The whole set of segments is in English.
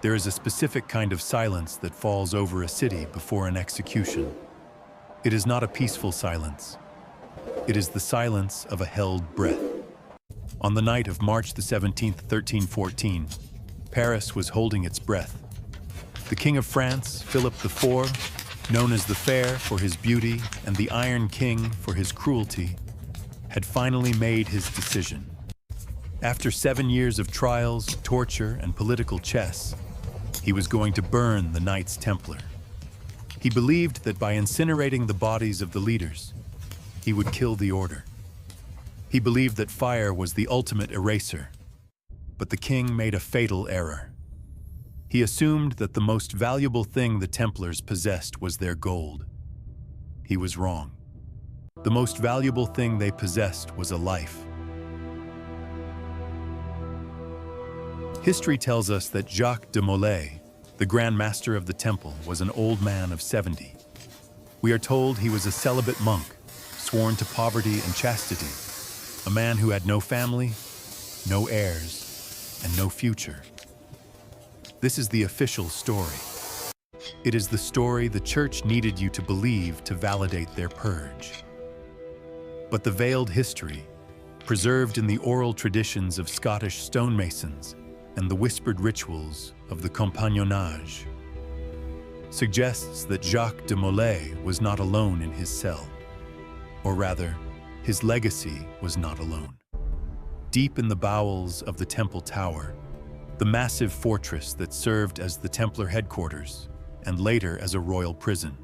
There is a specific kind of silence that falls over a city before an execution. It is not a peaceful silence. It is the silence of a held breath. On the night of March the 17th, 1314, Paris was holding its breath. The King of France, Philip IV, known as the Fair for his beauty and the Iron King for his cruelty, had finally made his decision. After 7 years of trials, torture, and political chess, he was going to burn the Knights Templar. He believed that by incinerating the bodies of the leaders, he would kill the order. He believed that fire was the ultimate eraser. But the king made a fatal error. He assumed that the most valuable thing the Templars possessed was their gold. He was wrong. The most valuable thing they possessed was a life. History tells us that Jacques de Molay, the Grand Master of the Temple, was an old man of 70. We are told he was a celibate monk, sworn to poverty and chastity, a man who had no family, no heirs, and no future. This is the official story. It is the story the Church needed you to believe to validate their purge. But the veiled history, preserved in the oral traditions of Scottish stonemasons and the whispered rituals of the compagnonnage, suggests that Jacques de Molay was not alone in his cell. Or rather, his legacy was not alone. Deep in the bowels of the Temple Tower, the massive fortress that served as the Templar headquarters and later as a royal prison,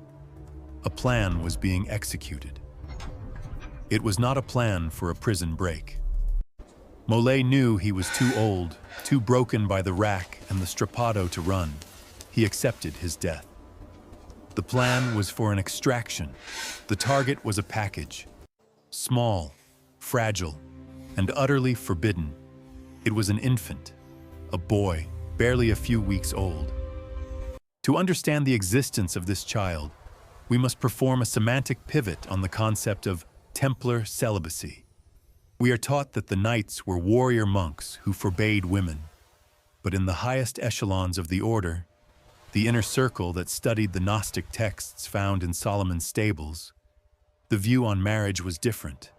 a plan was being executed. It was not a plan for a prison break. Molay knew he was too old, too broken by the rack and the strappado to run. He accepted his death. The plan was for an extraction. The target was a package. Small, fragile, and utterly forbidden. It was an infant, a boy, barely a few weeks old. To understand the existence of this child, we must perform a semantic pivot on the concept of Templar celibacy. We are taught that the knights were warrior monks who forbade women. But in the highest echelons of the order, the inner circle that studied the Gnostic texts found in Solomon's stables, the view on marriage was different.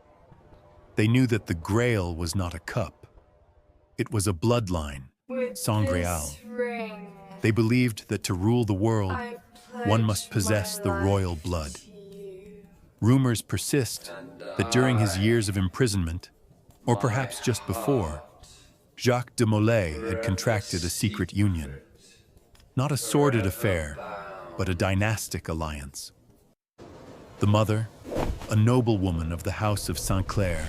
They knew that the Grail was not a cup. It was a bloodline, sangreal. They believed that to rule the world, one must possess the royal blood. Rumors persist that during his years of imprisonment, or perhaps just before, Jacques de Molay had contracted a secret union. Not a sordid affair, but a dynastic alliance. The mother, a noblewoman of the house of Saint-Clair,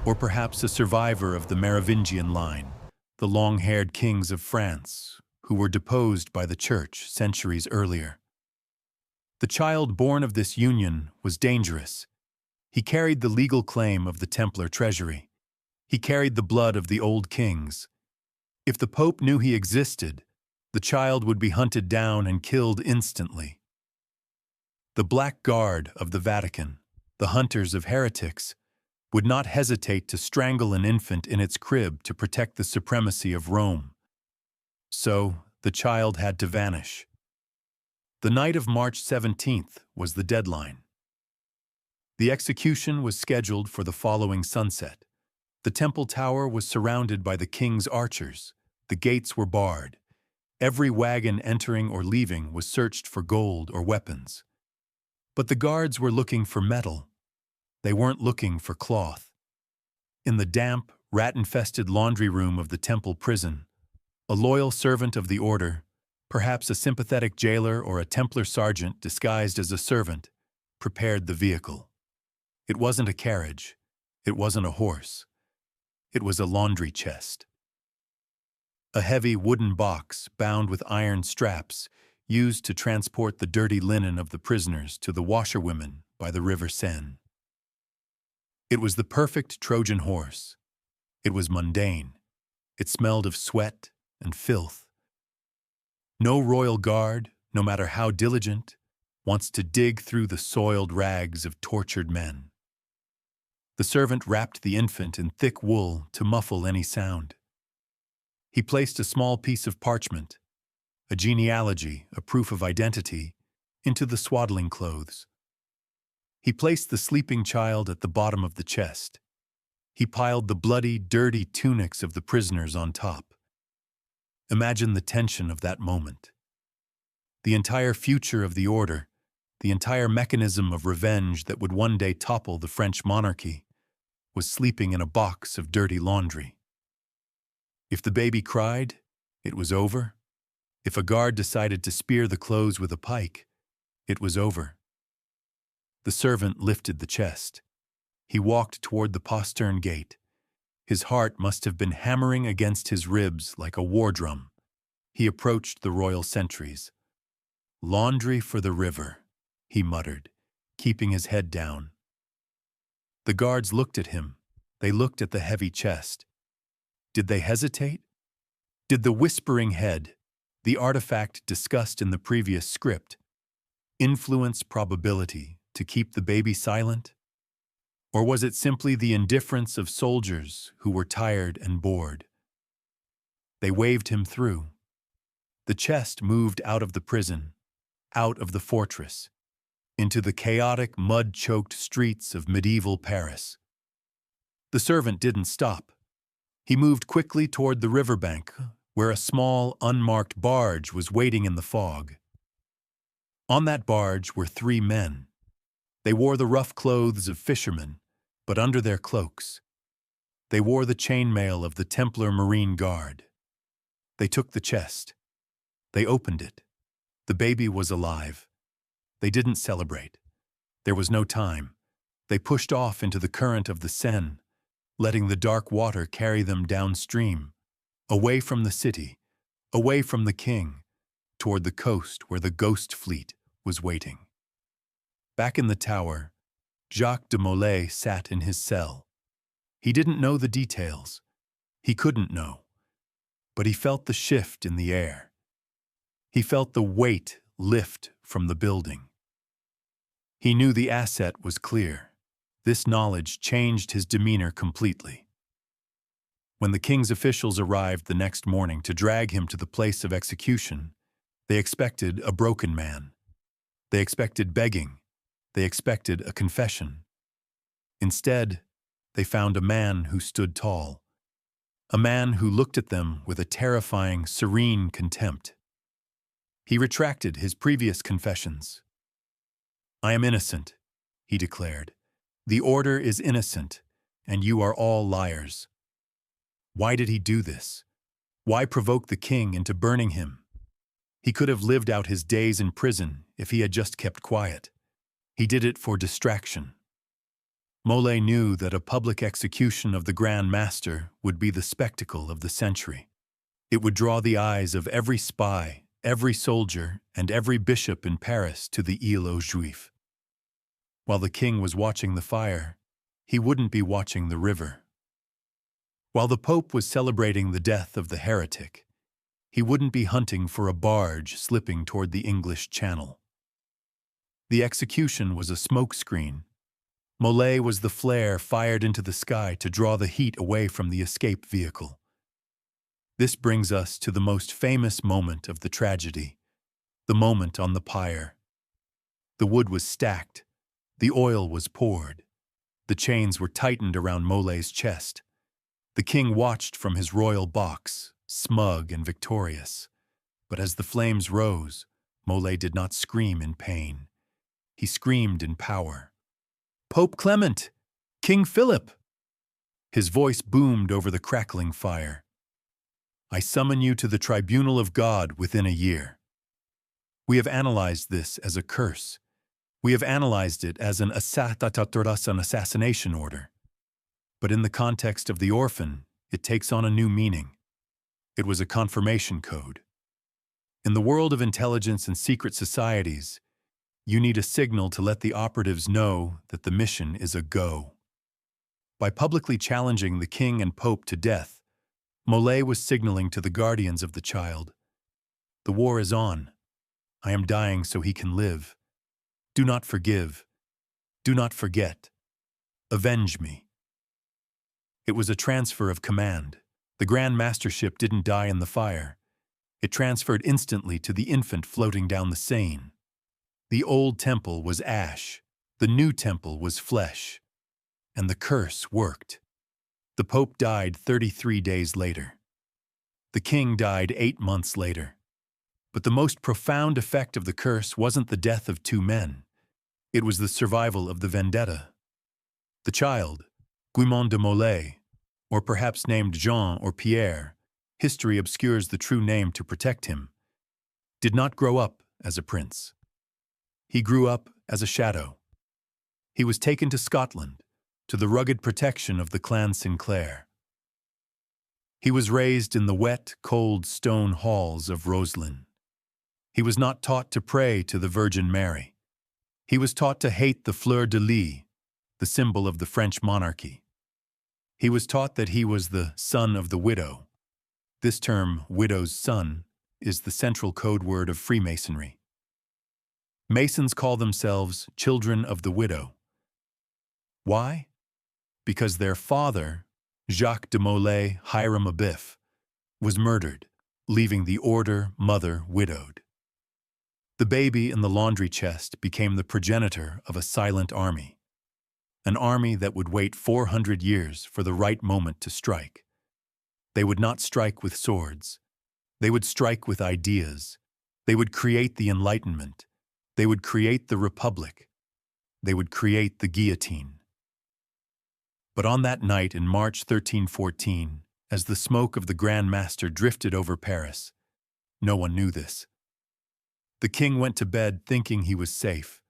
or perhaps a survivor of the Merovingian line, the long-haired kings of France, who were deposed by the Church centuries earlier. The child born of this union was dangerous. He carried the legal claim of the Templar treasury. He carried the blood of the old kings. If the Pope knew he existed, the child would be hunted down and killed instantly. The Black Guard of the Vatican, the hunters of heretics, would not hesitate to strangle an infant in its crib to protect the supremacy of Rome. So, the child had to vanish. The night of March 17th was the deadline. The execution was scheduled for the following sunset. The Temple Tower was surrounded by the king's archers. The gates were barred. Every wagon entering or leaving was searched for gold or weapons. But the guards were looking for metal. They weren't looking for cloth. In the damp, rat-infested laundry room of the Temple prison, a loyal servant of the order, perhaps a sympathetic jailer or a Templar sergeant disguised as a servant, prepared the vehicle. It wasn't a carriage. It wasn't a horse. It was a laundry chest. A heavy wooden box bound with iron straps used to transport the dirty linen of the prisoners to the washerwomen by the River Seine. It was the perfect Trojan horse. It was mundane. It smelled of sweat and filth. No royal guard, no matter how diligent, wants to dig through the soiled rags of tortured men. The servant wrapped the infant in thick wool to muffle any sound. He placed a small piece of parchment, a genealogy, a proof of identity, into the swaddling clothes. He placed the sleeping child at the bottom of the chest. He piled the bloody, dirty tunics of the prisoners on top. Imagine the tension of that moment. The entire future of the order, the entire mechanism of revenge that would one day topple the French monarchy, was sleeping in a box of dirty laundry. If the baby cried, it was over. If a guard decided to spear the clothes with a pike, it was over. The servant lifted the chest. He walked toward the postern gate. His heart must have been hammering against his ribs like a war drum. He approached the royal sentries. "Laundry for the river," he muttered, keeping his head down. The guards looked at him. They looked at the heavy chest. Did they hesitate? Did the whispering head, the artifact discussed in the previous script, influence probability to keep the baby silent? Or was it simply the indifference of soldiers who were tired and bored? They waved him through. The chest moved out of the prison, out of the fortress, into the chaotic, mud-choked streets of medieval Paris. The servant didn't stop. He moved quickly toward the riverbank, where a small, unmarked barge was waiting in the fog. On that barge were 3 men. They wore the rough clothes of fishermen, but under their cloaks, they wore the chainmail of the Templar Marine Guard. They took the chest. They opened it. The baby was alive. They didn't celebrate. There was no time. They pushed off into the current of the Seine, letting the dark water carry them downstream, away from the city, away from the king, toward the coast where the ghost fleet was waiting. Back in the tower, Jacques de Molay sat in his cell. He didn't know the details. He couldn't know. But he felt the shift in the air. He felt the weight lift from the building. He knew the asset was clear. This knowledge changed his demeanor completely. When the king's officials arrived the next morning to drag him to the place of execution, they expected a broken man. They expected begging. They expected a confession. Instead, they found a man who stood tall, a man who looked at them with a terrifying, serene contempt. He retracted his previous confessions. "I am innocent," he declared. "The order is innocent, and you are all liars." Why did he do this? Why provoke the king into burning him? He could have lived out his days in prison if he had just kept quiet. He did it for distraction. Molay knew that a public execution of the Grand Master would be the spectacle of the century. It would draw the eyes of every spy, every soldier, and every bishop in Paris to the Île aux Juifs. While the king was watching the fire, he wouldn't be watching the river. While the Pope was celebrating the death of the heretic, he wouldn't be hunting for a barge slipping toward the English Channel. The execution was a smokescreen. Molay was the flare fired into the sky to draw the heat away from the escape vehicle. This brings us to the most famous moment of the tragedy, the moment on the pyre. The wood was stacked, the oil was poured, the chains were tightened around Molay's chest. The king watched from his royal box, smug and victorious. But as the flames rose, Molay did not scream in pain. He screamed in power. "Pope Clement! King Philip!" His voice boomed over the crackling fire. "I summon you to the tribunal of God within a year." We have analyzed this as a curse. We have analyzed it as an assassination order. But in the context of the Orphan, it takes on a new meaning. It was a confirmation code. In the world of intelligence and secret societies, you need a signal to let the operatives know that the mission is a go. By publicly challenging the king and pope to death, Molay was signaling to the guardians of the child, "The war is on. I am dying so he can live. Do not forgive. Do not forget. Avenge me." It was a transfer of command, The Grand Mastership didn't die in the fire. It transferred instantly to the infant floating down the Seine. The old temple was ash, the new temple was flesh, and the curse worked. The Pope died 33 days later. The king died 8 months later. But the most profound effect of the curse wasn't the death of 2 men. It was the survival of the vendetta. The child, Jacques de Molay, or perhaps named Jean or Pierre, history obscures the true name to protect him, did not grow up as a prince. He grew up as a shadow. He was taken to Scotland, to the rugged protection of the clan Sinclair. He was raised in the wet, cold stone halls of Roslin. He was not taught to pray to the Virgin Mary. He was taught to hate the fleur-de-lis, the symbol of the French monarchy. He was taught that he was the son of the widow. This term, widow's son, is the central code word of Freemasonry. Masons call themselves children of the widow. Why? Because their father, Jacques de Molay Hiram Abiff, was murdered, leaving the order mother widowed. The baby in the laundry chest became the progenitor of a silent army, an army that would wait 400 years for the right moment to strike. They would not strike with swords. They would strike with ideas. They would create the Enlightenment. They would create the Republic. They would create the guillotine. But on that night in March 1314, as the smoke of the Grand Master drifted over Paris, no one knew this. The king went to bed thinking he was safe.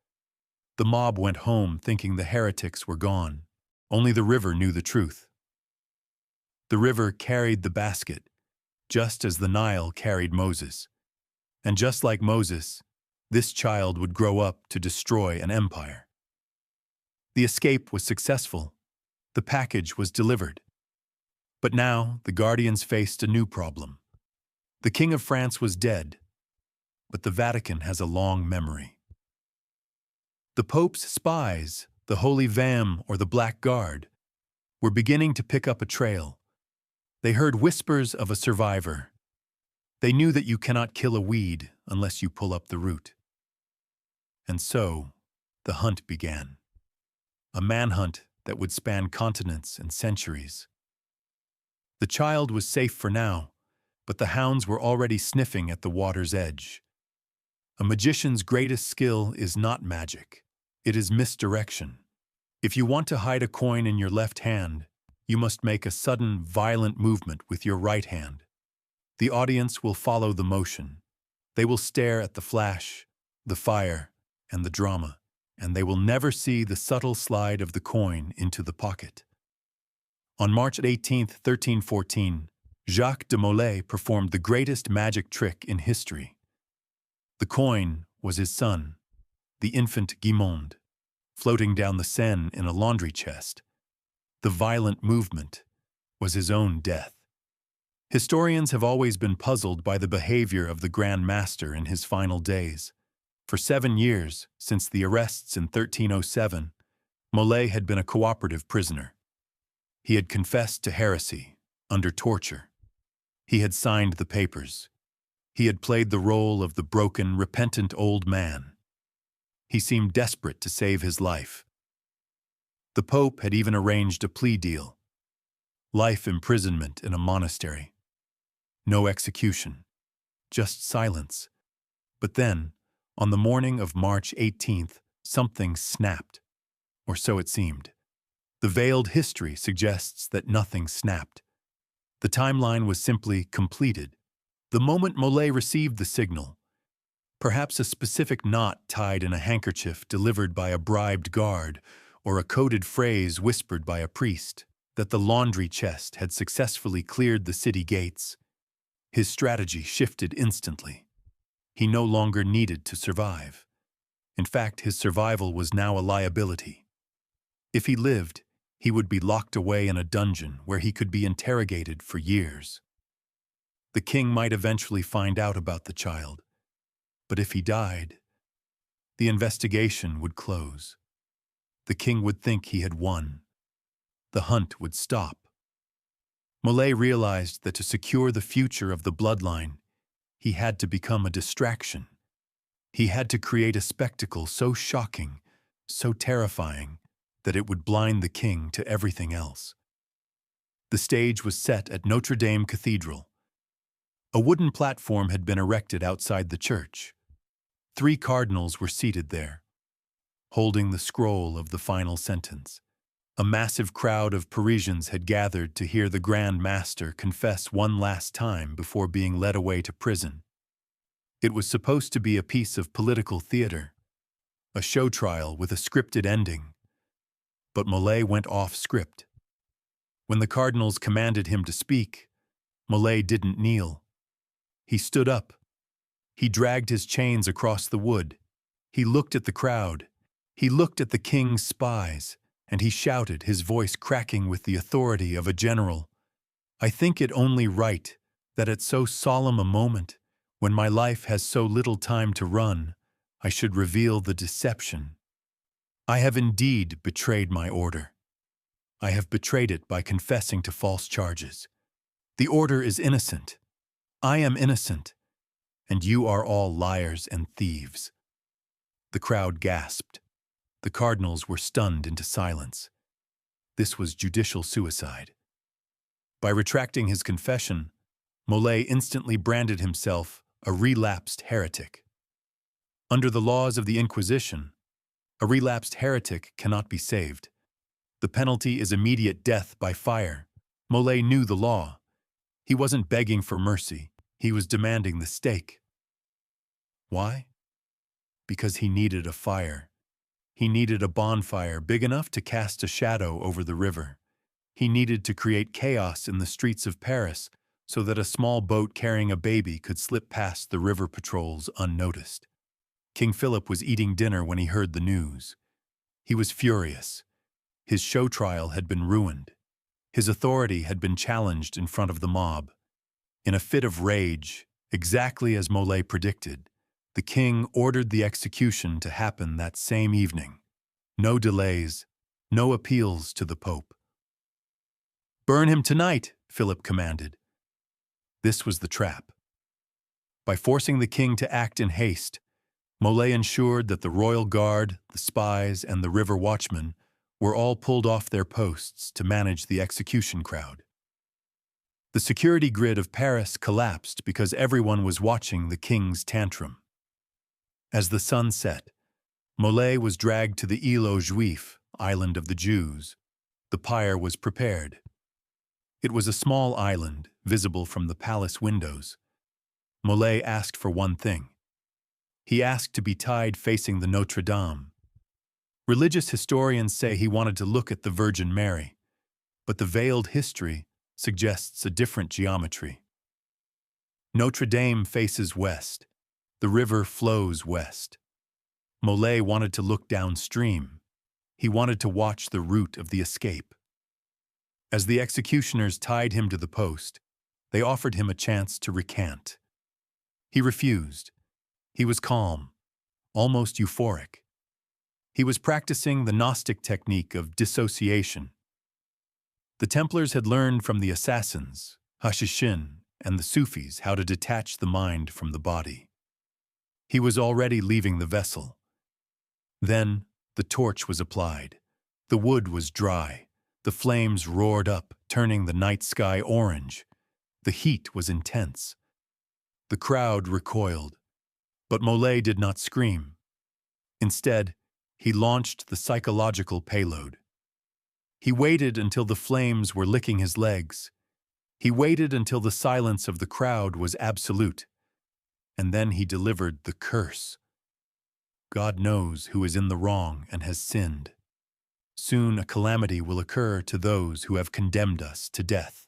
The mob went home thinking the heretics were gone. Only the river knew the truth. The river carried the basket, just as the Nile carried Moses. And just like Moses, this child would grow up to destroy an empire. The escape was successful. The package was delivered. But now the guardians faced a new problem. The King of France was dead, but the Vatican has a long memory. The Pope's spies, the Holy Vam or the Black Guard, were beginning to pick up a trail. They heard whispers of a survivor. They knew that you cannot kill a weed unless you pull up the root. And so, the hunt began. A manhunt that would span continents and centuries. The child was safe for now, but the hounds were already sniffing at the water's edge. A magician's greatest skill is not magic. It is misdirection. If you want to hide a coin in your left hand, you must make a sudden, violent movement with your right hand. The audience will follow the motion. They will stare at the flash, the fire, and the drama, and they will never see the subtle slide of the coin into the pocket. On March 18, 1314, Jacques de Molay performed the greatest magic trick in history. The coin was his son, the infant Guimond, floating down the Seine in a laundry chest. The violent movement was his own death. Historians have always been puzzled by the behavior of the Grand Master in his final days. For 7 years, since the arrests in 1307, Molay had been a cooperative prisoner. He had confessed to heresy, under torture. He had signed the papers. He had played the role of the broken, repentant old man. He seemed desperate to save his life. The Pope had even arranged a plea deal. Life imprisonment in a monastery. No execution, just silence. But then, on the morning of March 18th, something snapped, or so it seemed. The veiled history suggests that nothing snapped. The timeline was simply completed. The moment Molay received the signal, perhaps a specific knot tied in a handkerchief delivered by a bribed guard, or a coded phrase whispered by a priest, that the laundry chest had successfully cleared the city gates, his strategy shifted instantly. He no longer needed to survive. In fact, his survival was now a liability. If he lived, he would be locked away in a dungeon where he could be interrogated for years. The king might eventually find out about the child, but if he died, the investigation would close. The king would think he had won. The hunt would stop. Molay realized that to secure the future of the bloodline, he had to become a distraction. He had to create a spectacle so shocking, so terrifying, that it would blind the king to everything else. The stage was set at Notre Dame Cathedral. A wooden platform had been erected outside the church. 3 cardinals were seated there, holding the scroll of the final sentence. A massive crowd of Parisians had gathered to hear the Grand Master confess one last time before being led away to prison. It was supposed to be a piece of political theater, a show trial with a scripted ending. But Molay went off script. When the cardinals commanded him to speak, Molay didn't kneel. He stood up. He dragged his chains across the wood. He looked at the crowd. He looked at the king's spies, and he shouted, his voice cracking with the authority of a general, "I think it only right that at so solemn a moment, when my life has so little time to run, I should reveal the deception. I have indeed betrayed my order. I have betrayed it by confessing to false charges. The order is innocent. I am innocent, and you are all liars and thieves." The crowd gasped. The cardinals were stunned into silence. This was judicial suicide. By retracting his confession, Molay instantly branded himself a relapsed heretic. Under the laws of the Inquisition, a relapsed heretic cannot be saved. The penalty is immediate death by fire. Molay knew the law. He wasn't begging for mercy. He was demanding the stake. Why? Because he needed a fire. He needed a bonfire big enough to cast a shadow over the river. He needed to create chaos in the streets of Paris so that a small boat carrying a baby could slip past the river patrols unnoticed. King Philip was eating dinner when he heard the news. He was furious. His show trial had been ruined. His authority had been challenged in front of the mob. In a fit of rage, exactly as Molay predicted, the king ordered the execution to happen that same evening. No delays, no appeals to the Pope. "Burn him tonight," Philip commanded. This was the trap. By forcing the king to act in haste, Molay ensured that the royal guard, the spies, and the river watchmen were all pulled off their posts to manage the execution crowd. The security grid of Paris collapsed because everyone was watching the king's tantrum. As the sun set, Molay was dragged to the Île aux Juifs, island of the Jews. The pyre was prepared. It was a small island, visible from the palace windows. Molay asked for one thing. He asked to be tied facing the Notre Dame. Religious historians say he wanted to look at the Virgin Mary, but the veiled history suggests a different geometry. Notre Dame faces west. The river flows west. Molay wanted to look downstream. He wanted to watch the route of the escape. As the executioners tied him to the post, they offered him a chance to recant. He refused. He was calm, almost euphoric. He was practicing the Gnostic technique of dissociation. The Templars had learned from the assassins, Hashishin, and the Sufis how to detach the mind from the body. He was already leaving the vessel. Then the torch was applied. The wood was dry. The flames roared up, turning the night sky orange. The heat was intense. The crowd recoiled, but Molay did not scream. Instead, he launched the psychological payload. He waited until the flames were licking his legs. He waited until the silence of the crowd was absolute. And then he delivered the curse. God knows who is in the wrong and has sinned. Soon a calamity will occur to those who have condemned us to death.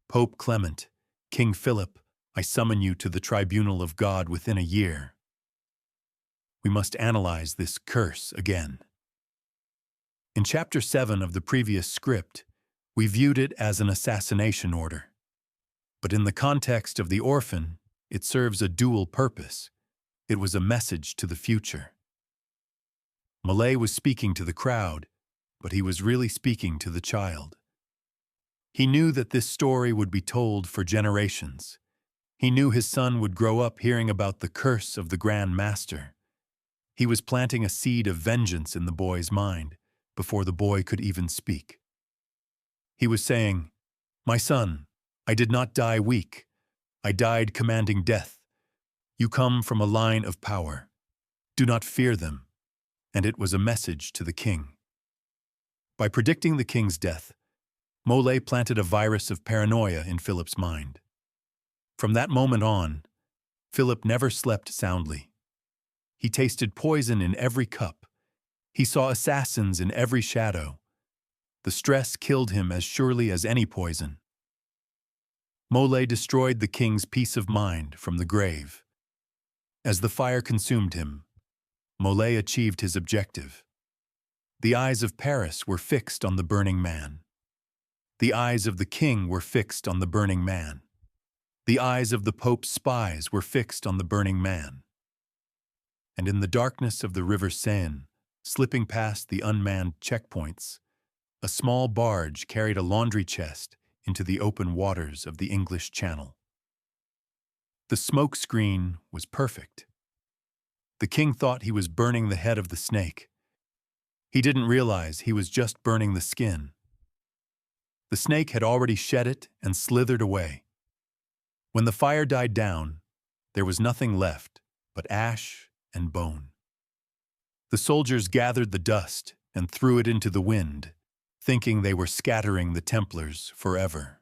Pope Clement, King Philip, I summon you to the tribunal of God within a year. We must analyze this curse again. In Chapter 7 of the previous script, we viewed it as an assassination order. But in the context of the Orphan, it serves a dual purpose. It was a message to the future. Molay was speaking to the crowd, but he was really speaking to the child. He knew that this story would be told for generations. He knew his son would grow up hearing about the curse of the Grand Master. He was planting a seed of vengeance in the boy's mind before the boy could even speak. He was saying, "My son, I did not die weak. I died commanding death. You come from a line of power. Do not fear them." And it was a message to the king. By predicting the king's death, Molay planted a virus of paranoia in Philip's mind. From that moment on, Philip never slept soundly. He tasted poison in every cup. He saw assassins in every shadow. The stress killed him as surely as any poison. Molay destroyed the king's peace of mind from the grave. As the fire consumed him, Molay achieved his objective. The eyes of Paris were fixed on the burning man. The eyes of the king were fixed on the burning man. The eyes of the Pope's spies were fixed on the burning man. And in the darkness of the river Seine, slipping past the unmanned checkpoints, a small barge carried a laundry chest into the open waters of the English Channel. The smoke screen was perfect. The king thought he was burning the head of the snake. He didn't realize he was just burning the skin. The snake had already shed it and slithered away. When the fire died down, there was nothing left but ash and bone. The soldiers gathered the dust and threw it into the wind, thinking they were scattering the Templars forever.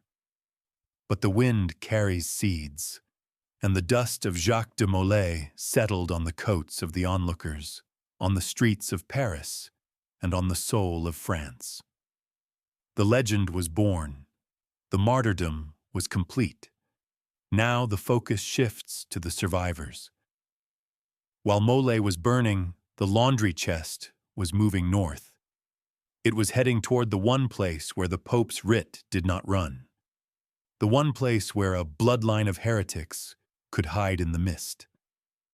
But the wind carries seeds, and the dust of Jacques de Molay settled on the coats of the onlookers, on the streets of Paris, and on the soul of France. The legend was born. The martyrdom was complete. Now the focus shifts to the survivors. While Molay was burning, the laundry chest was moving north. It was heading toward the one place where the Pope's writ did not run. The one place where a bloodline of heretics could hide in the mist.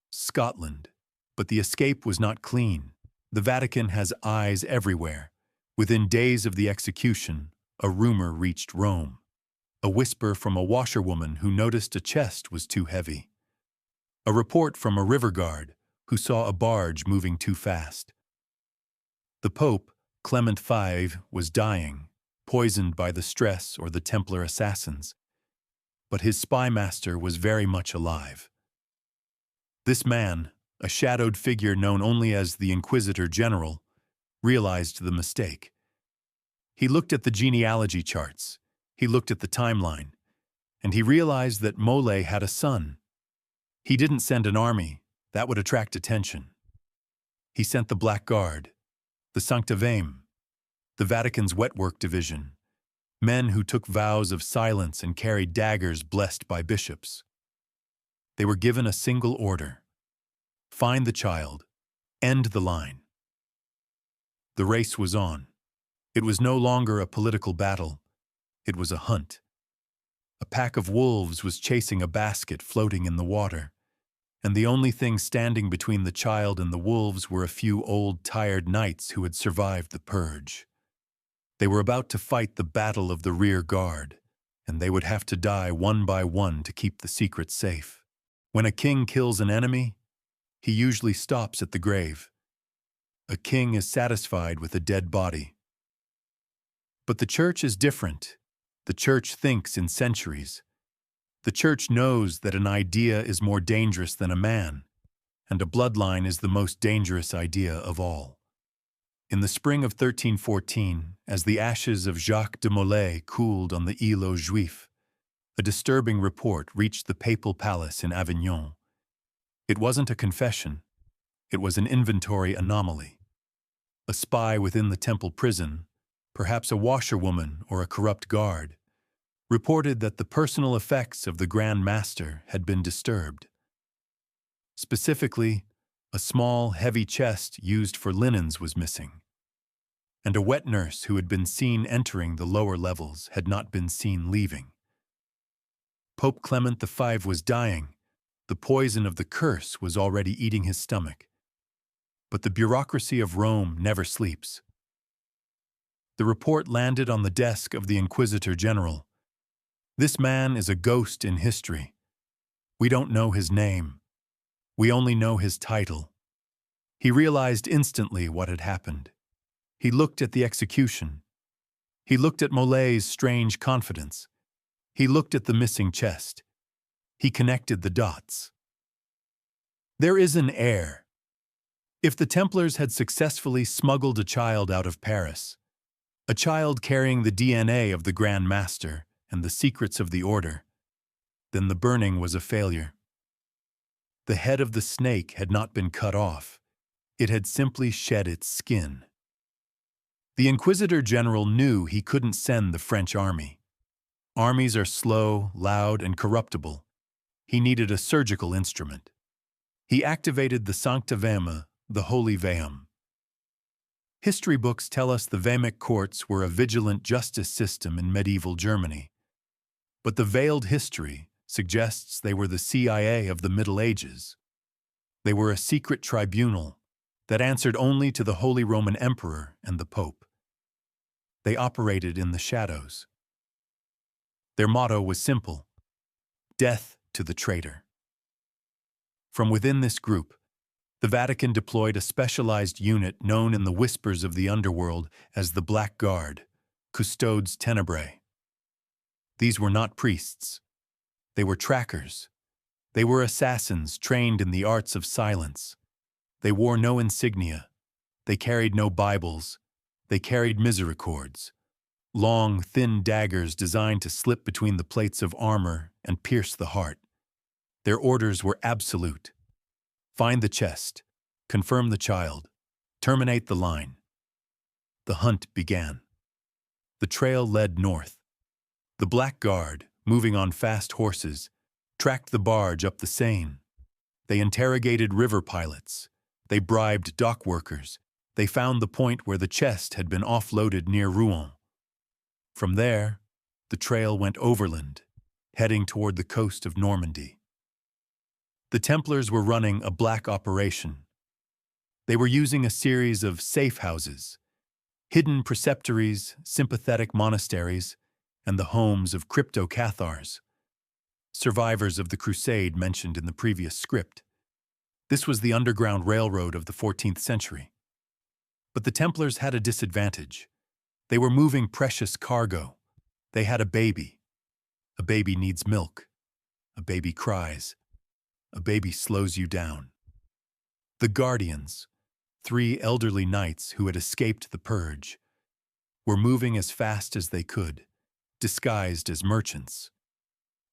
Scotland. But the escape was not clean. The Vatican has eyes everywhere. Within days of the execution, a rumor reached Rome. A whisper from a washerwoman who noticed a chest was too heavy. A report from a river guard who saw a barge moving too fast. The Pope, Clement V, was dying, poisoned by the stress or the Templar assassins. But his spy master was very much alive. This man, a shadowed figure known only as the Inquisitor General, realized the mistake. He looked at the genealogy charts. He looked at the timeline, and he realized that Molay had a son. He didn't send an army. That would attract attention. He sent the Black Guard, the Sancta Vame, the Vatican's wetwork division, men who took vows of silence and carried daggers blessed by bishops. They were given a single order: find the child, end the line. The race was on. It was no longer a political battle. It was a hunt. A pack of wolves was chasing a basket floating in the water, and the only thing standing between the child and the wolves were a few old, tired knights who had survived the purge. They were about to fight the battle of the rear guard, and they would have to die one by one to keep the secret safe. When a king kills an enemy, he usually stops at the grave. A king is satisfied with a dead body. But the church is different. The church thinks in centuries. The church knows that an idea is more dangerous than a man, and a bloodline is the most dangerous idea of all. In the spring of 1314, as the ashes of Jacques de Molay cooled on the Île aux Juifs, a disturbing report reached the papal palace in Avignon. It wasn't a confession. It was an inventory anomaly. A spy within the temple prison, perhaps a washerwoman or a corrupt guard, reported that the personal effects of the Grand Master had been disturbed. Specifically, a small, heavy chest used for linens was missing, and a wet nurse who had been seen entering the lower levels had not been seen leaving. Pope Clement V was dying. The poison of the curse was already eating his stomach. But the bureaucracy of Rome never sleeps. The report landed on the desk of the Inquisitor General. This man is a ghost in history. We don't know his name. We only know his title. He realized instantly what had happened. He looked at the execution. He looked at Molay's strange confidence. He looked at the missing chest. He connected the dots. There is an heir. If the Templars had successfully smuggled a child out of Paris, a child carrying the DNA of the Grand Master and the secrets of the Order, then the burning was a failure. The head of the snake had not been cut off. It had simply shed its skin. The Inquisitor General knew he couldn't send the French army. Armies are slow, loud, and corruptible. He needed a surgical instrument. He activated the Sancta Vehme, the Holy Veum. History books tell us the Vehmic courts were a vigilant justice system in medieval Germany. But the veiled history suggests they were the CIA of the Middle Ages. They were a secret tribunal that answered only to the Holy Roman Emperor and the Pope. They operated in the shadows. Their motto was simple: death to the traitor. From within this group, the Vatican deployed a specialized unit known in the whispers of the underworld as the Black Guard, Custodes Tenebrae. These were not priests. They were trackers. They were assassins trained in the arts of silence. They wore no insignia. They carried no Bibles. They carried misericords, long, thin daggers designed to slip between the plates of armor and pierce the heart. Their orders were absolute. Find the chest, confirm the child, terminate the line. The hunt began. The trail led north. The Black Guard, moving on fast horses, tracked the barge up the Seine. They interrogated river pilots. They bribed dock workers. They found the point where the chest had been offloaded near Rouen. From there, the trail went overland, heading toward the coast of Normandy. The Templars were running a black operation. They were using a series of safe houses, hidden preceptories, sympathetic monasteries, and the homes of crypto-Cathars, survivors of the crusade mentioned in the previous script. This was the Underground Railroad of the 14th century. But the Templars had a disadvantage. They were moving precious cargo. They had a baby. A baby needs milk. A baby cries. A baby slows you down. The Guardians, 3 elderly knights who had escaped the purge, were moving as fast as they could, disguised as merchants.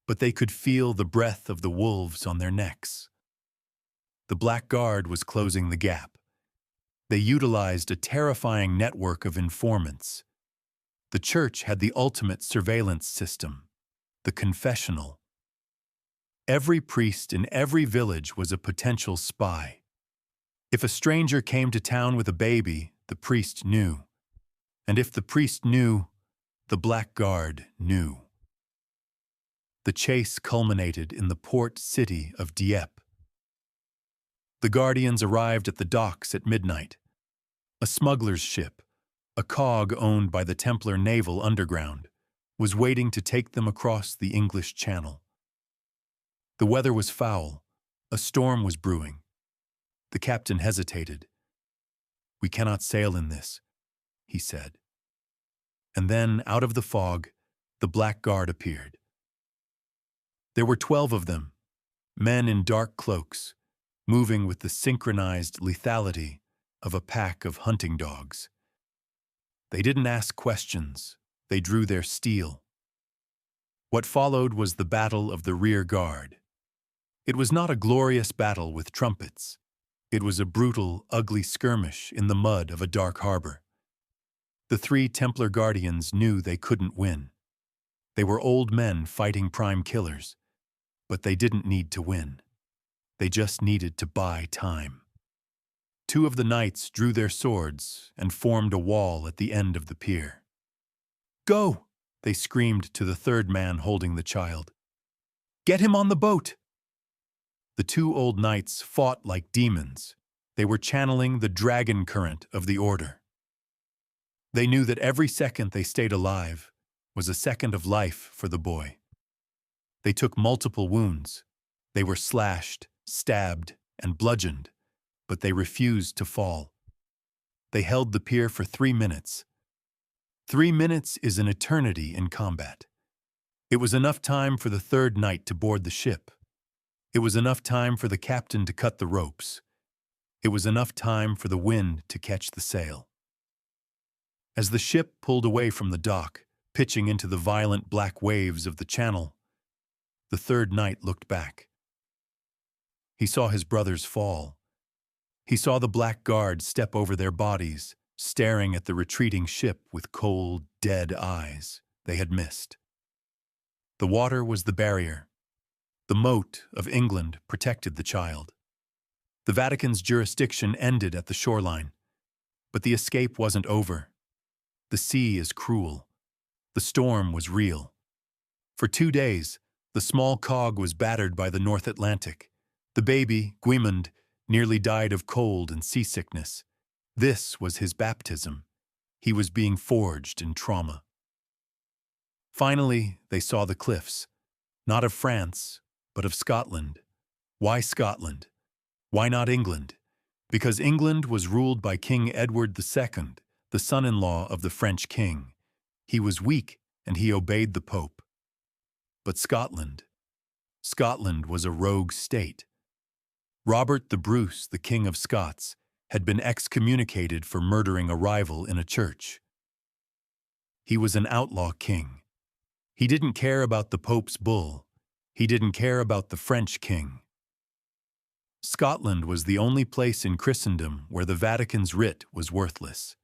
But they could feel the breath of the wolves on their necks. The Black Guard was closing the gap. They utilized a terrifying network of informants. The church had the ultimate surveillance system, the confessional. Every priest in every village was a potential spy. If a stranger came to town with a baby, the priest knew. And if the priest knew, the Black Guard knew. The chase culminated in the port city of Dieppe. The Guardians arrived at the docks at midnight. A smuggler's ship, a cog owned by the Templar Naval Underground, was waiting to take them across the English Channel. The weather was foul. A storm was brewing. The captain hesitated. "We cannot sail in this," he said. And then, out of the fog, the Black Guard appeared. There were 12 of them, men in dark cloaks, moving with the synchronized lethality of a pack of hunting dogs. They didn't ask questions. They drew their steel. What followed was the Battle of the Rear Guard. It was not a glorious battle with trumpets. It was a brutal, ugly skirmish in the mud of a dark harbor. The 3 Templar Guardians knew they couldn't win. They were old men fighting prime killers, but they didn't need to win. They just needed to buy time. 2 of the knights drew their swords and formed a wall at the end of the pier. "Go!" they screamed to the 3rd man holding the child. "Get him on the boat!" The 2 old knights fought like demons. They were channeling the dragon current of the Order. They knew that every second they stayed alive was a second of life for the boy. They took multiple wounds. They were slashed, stabbed, and bludgeoned, but they refused to fall. They held the pier for 3 minutes. 3 minutes is an eternity in combat. It was enough time for the third knight to board the ship. It was enough time for the captain to cut the ropes. It was enough time for the wind to catch the sail. As the ship pulled away from the dock, pitching into the violent black waves of the channel, the third knight looked back. He saw his brothers fall. He saw the black guard step over their bodies, staring at the retreating ship with cold, dead eyes they had missed. The water was the barrier. The moat of England protected the child. The Vatican's jurisdiction ended at the shoreline, but the escape wasn't over. The sea is cruel. The storm was real. For 2 days, the small cog was battered by the North Atlantic. The baby, Guimond, nearly died of cold and seasickness. This was his baptism. He was being forged in trauma. Finally, they saw the cliffs, not of France, but of Scotland. Why Scotland? Why not England? Because England was ruled by King Edward II, the son-in-law of the French king. He was weak and he obeyed the Pope. But Scotland was a rogue state. Robert the Bruce, the King of Scots, had been excommunicated for murdering a rival in a church. He was an outlaw king. He didn't care about the Pope's bull. He didn't care about the French king. Scotland was the only place in Christendom where the Vatican's writ was worthless.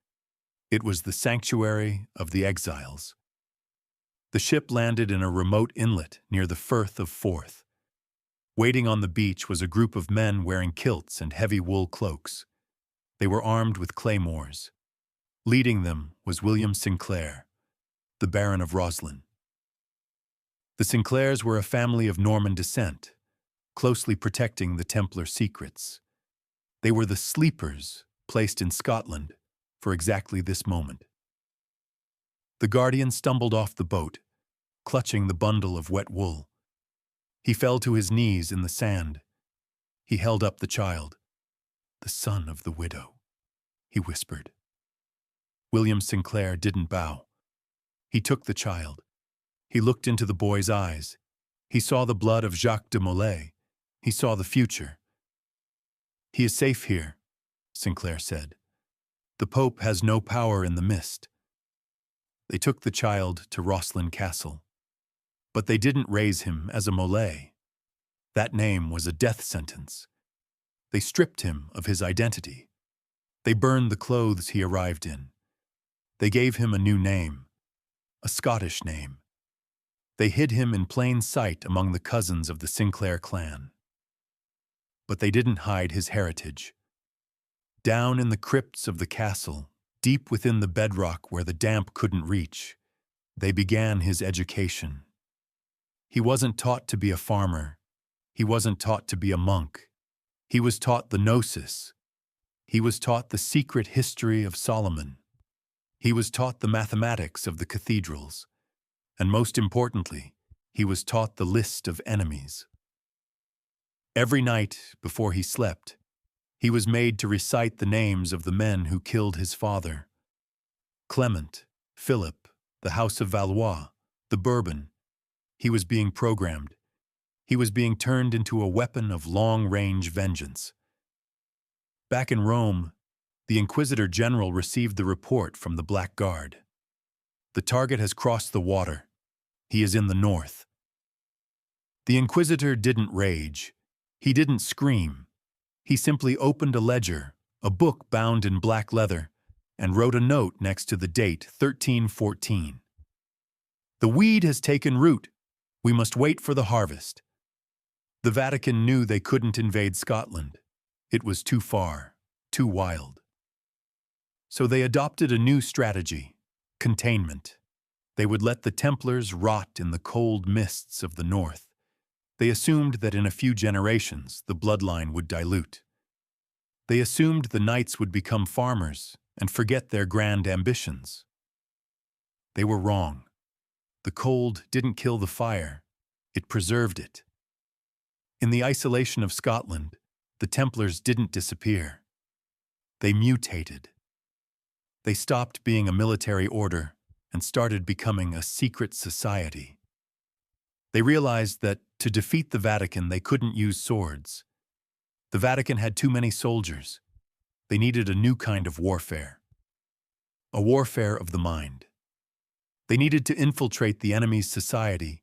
It was the sanctuary of the exiles. The ship landed in a remote inlet near the Firth of Forth. Waiting on the beach was a group of men wearing kilts and heavy wool cloaks. They were armed with claymores. Leading them was William Sinclair, the Baron of Roslin. The Sinclairs were a family of Norman descent, closely protecting the Templar secrets. They were the sleepers placed in Scotland for exactly this moment. The guardian stumbled off the boat, clutching the bundle of wet wool. He fell to his knees in the sand. He held up the child. "The son of the widow," he whispered. William Sinclair didn't bow. He took the child. He looked into the boy's eyes. He saw the blood of Jacques de Molay. He saw the future. "He is safe here," Sinclair said. "The Pope has no power in the mist." They took the child to Roslin Castle. But they didn't raise him as a Molay. That name was a death sentence. They stripped him of his identity. They burned the clothes he arrived in. They gave him a new name, a Scottish name. They hid him in plain sight among the cousins of the Sinclair clan. But they didn't hide his heritage. Down in the crypts of the castle, deep within the bedrock where the damp couldn't reach, they began his education. He wasn't taught to be a farmer. He wasn't taught to be a monk. He was taught the Gnosis. He was taught the secret history of Solomon. He was taught the mathematics of the cathedrals. And most importantly, he was taught the list of enemies. Every night before he slept, he was made to recite the names of the men who killed his father. Clement, Philip, the House of Valois, the Bourbon. He was being programmed. He was being turned into a weapon of long-range vengeance. Back in Rome, the Inquisitor General received the report from the Black Guard. The target has crossed the water. He is in the north. The Inquisitor didn't rage. He didn't scream. He simply opened a ledger, a book bound in black leather, and wrote a note next to the date 1314. "The weed has taken root. We must wait for the harvest." The Vatican knew they couldn't invade Scotland. It was too far, too wild. So they adopted a new strategy: containment. They would let the Templars rot in the cold mists of the north. They assumed that in a few generations the bloodline would dilute. They assumed the knights would become farmers and forget their grand ambitions. They were wrong. The cold didn't kill the fire, it preserved it. In the isolation of Scotland, the Templars didn't disappear. They mutated. They stopped being a military order and started becoming a secret society. They realized that to defeat the Vatican, they couldn't use swords. The Vatican had too many soldiers. They needed a new kind of warfare. A warfare of the mind. They needed to infiltrate the enemy's society,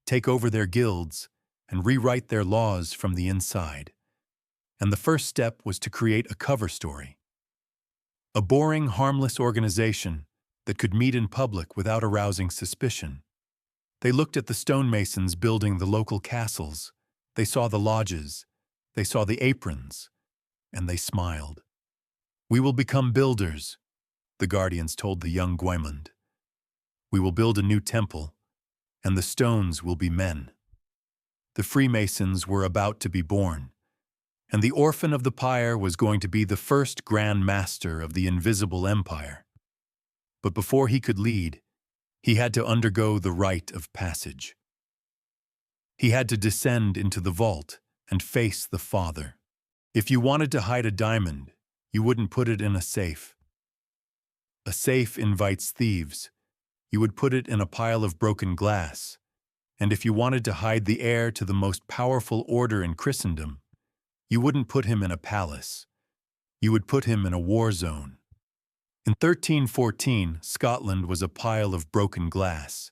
take over their guilds, and rewrite their laws from the inside. And the first step was to create a cover story. A boring, harmless organization that could meet in public without arousing suspicion. They looked at the stonemasons building the local castles. They saw the lodges. They saw the aprons. And they smiled. "We will become builders," the guardians told the young Guimond. "We will build a new temple, and the stones will be men." The Freemasons were about to be born, and the Orphan of the Pyre was going to be the first Grand Master of the Invisible Empire. But before he could lead, he had to undergo the rite of passage. He had to descend into the vault and face the Father. If you wanted to hide a diamond, you wouldn't put it in a safe. A safe invites thieves. You would put it in a pile of broken glass. And if you wanted to hide the heir to the most powerful order in Christendom, you wouldn't put him in a palace. You would put him in a war zone. In 1314, Scotland was a pile of broken glass.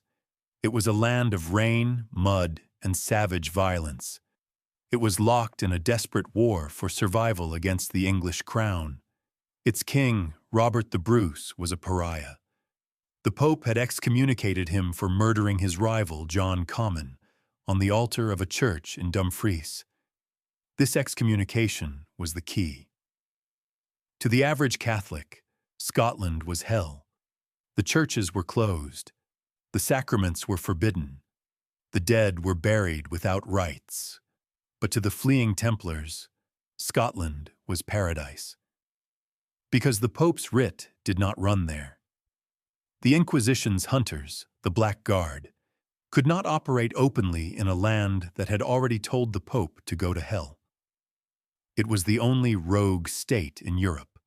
It was a land of rain, mud, and savage violence. It was locked in a desperate war for survival against the English crown. Its king, Robert the Bruce, was a pariah. The Pope had excommunicated him for murdering his rival, John Comyn, on the altar of a church in Dumfries. This excommunication was the key. To the average Catholic, Scotland was hell. The churches were closed. The sacraments were forbidden. The dead were buried without rites. But to the fleeing Templars, Scotland was paradise. Because the Pope's writ did not run there. The Inquisition's hunters, the Black Guard, could not operate openly in a land that had already told the Pope to go to hell. It was the only rogue state in Europe.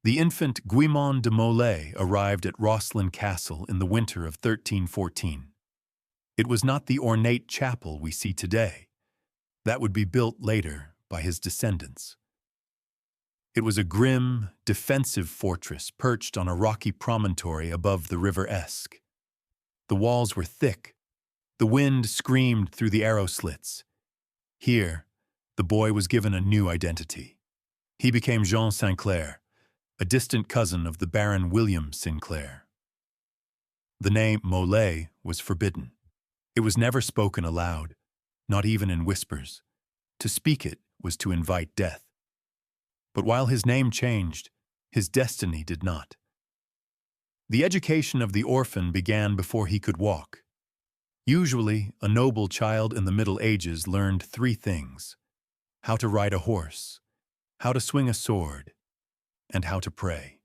The infant Jacques de Molay arrived at Rosslyn Castle in the winter of 1314. It was not the ornate chapel we see today. That would be built later by his descendants. It was a grim, defensive fortress perched on a rocky promontory above the River Esk. The walls were thick. The wind screamed through the arrow slits. Here, the boy was given a new identity. He became Jean Sinclair, a distant cousin of the Baron William Sinclair. The name Molay was forbidden. It was never spoken aloud, not even in whispers. To speak it was to invite death. But while his name changed, his destiny did not. The education of the orphan began before he could walk. Usually, a noble child in the Middle Ages learned 3 things: how to ride a horse, how to swing a sword, and how to pray.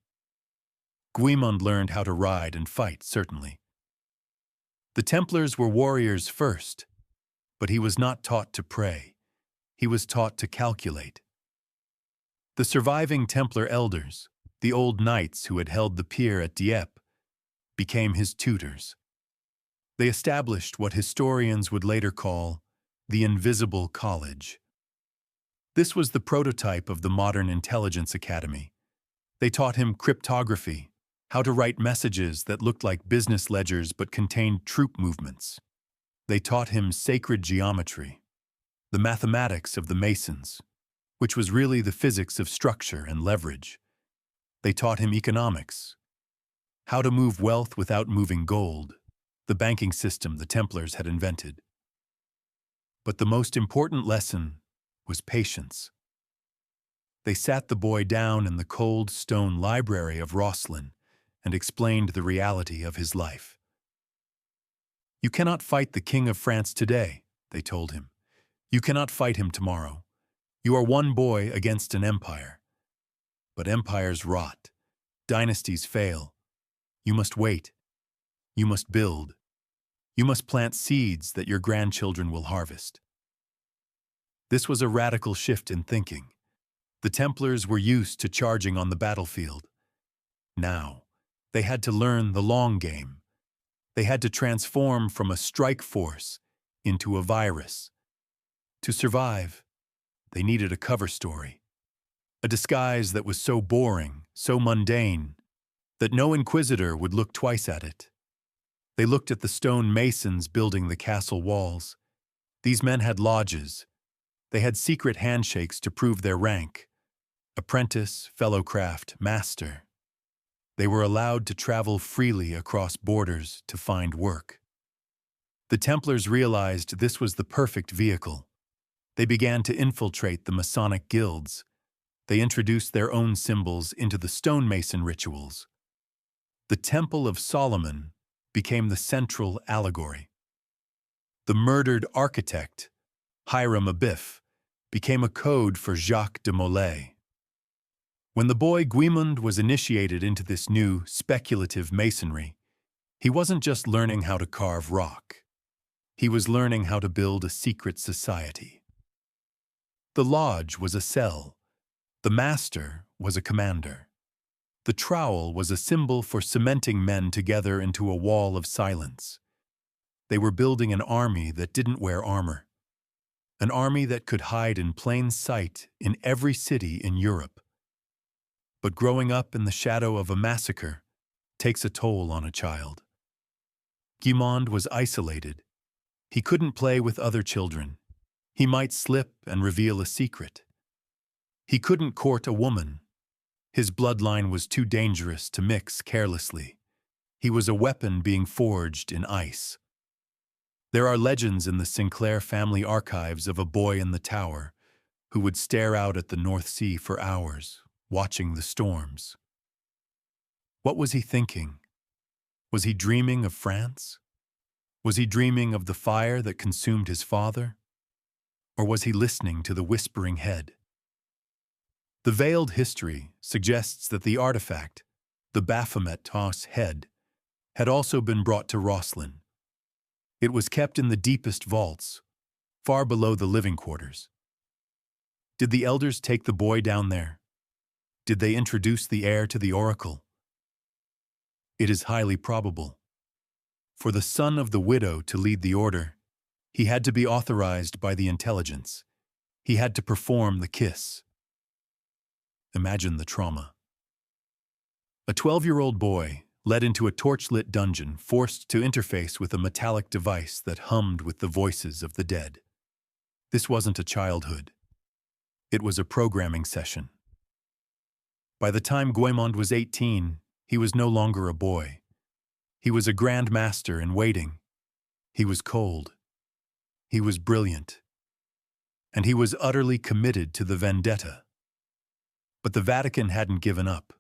Guimond learned how to ride and fight, certainly. The Templars were warriors first, but he was not taught to pray. He was taught to calculate. The surviving Templar elders, the old knights who had held the Pyre at Dieppe, became his tutors. They established what historians would later call the Invisible College. This was the prototype of the modern intelligence academy. They taught him cryptography, how to write messages that looked like business ledgers but contained troop movements. They taught him sacred geometry, the mathematics of the Masons, which was really the physics of structure and leverage. They taught him economics, how to move wealth without moving gold, the banking system the Templars had invented. But the most important lesson was patience. They sat the boy down in the cold stone library of Rosslyn and explained the reality of his life. "You cannot fight the King of France today," they told him. "You cannot fight him tomorrow. You are one boy against an empire. But empires rot, Dynasties fail. You must wait. You must build. You must plant seeds that your grandchildren will harvest. This was a radical shift in thinking. The Templars were used to charging on the battlefield. Now, they had to learn the long game. They had to transform from a strike force into a virus. To survive, they needed a cover story. A disguise that was so boring, so mundane, that no inquisitor would look twice at it. They looked at the stone masons building the castle walls. These men had lodges. They had secret handshakes to prove their rank. Apprentice, fellowcraft, master. They were allowed to travel freely across borders to find work. The Templars realized this was the perfect vehicle. They began to infiltrate the Masonic guilds. They introduced their own symbols into the stonemason rituals. The Temple of Solomon became the central allegory. The murdered architect, Hiram Abiff, became a code for Jacques de Molay. When the boy Guimond was initiated into this new, speculative masonry, he wasn't just learning how to carve rock. He was learning how to build a secret society. The lodge was a cell. The master was a commander. The trowel was a symbol for cementing men together into a wall of silence. They were building an army that didn't wear armor. An army that could hide in plain sight in every city in Europe. But growing up in the shadow of a massacre takes a toll on a child. Guimond was isolated. He couldn't play with other children. He might slip and reveal a secret. He couldn't court a woman. His bloodline was too dangerous to mix carelessly. He was a weapon being forged in ice. There are legends in the Sinclair family archives of a boy in the tower who would stare out at the North Sea for hours, watching the storms. What was he thinking? Was he dreaming of France? Was he dreaming of the fire that consumed his father? Or was he listening to the whispering head? The veiled history suggests that the artifact, the Baphomet-Tos head, had also been brought to Rosslyn. It was kept in the deepest vaults, far below the living quarters. Did the elders take the boy down there? Did they introduce the heir to the oracle? It is highly probable. For the son of the widow to lead the order, he had to be authorized by the intelligence. He had to perform the kiss. Imagine the trauma. A 12-year-old boy led into a torch-lit dungeon, forced to interface with a metallic device that hummed with the voices of the dead. This wasn't a childhood. It was a programming session. By the time Guimond was 18, he was no longer a boy. He was a grand master in waiting. He was cold. He was brilliant. And he was utterly committed to the vendetta. But the Vatican hadn't given up.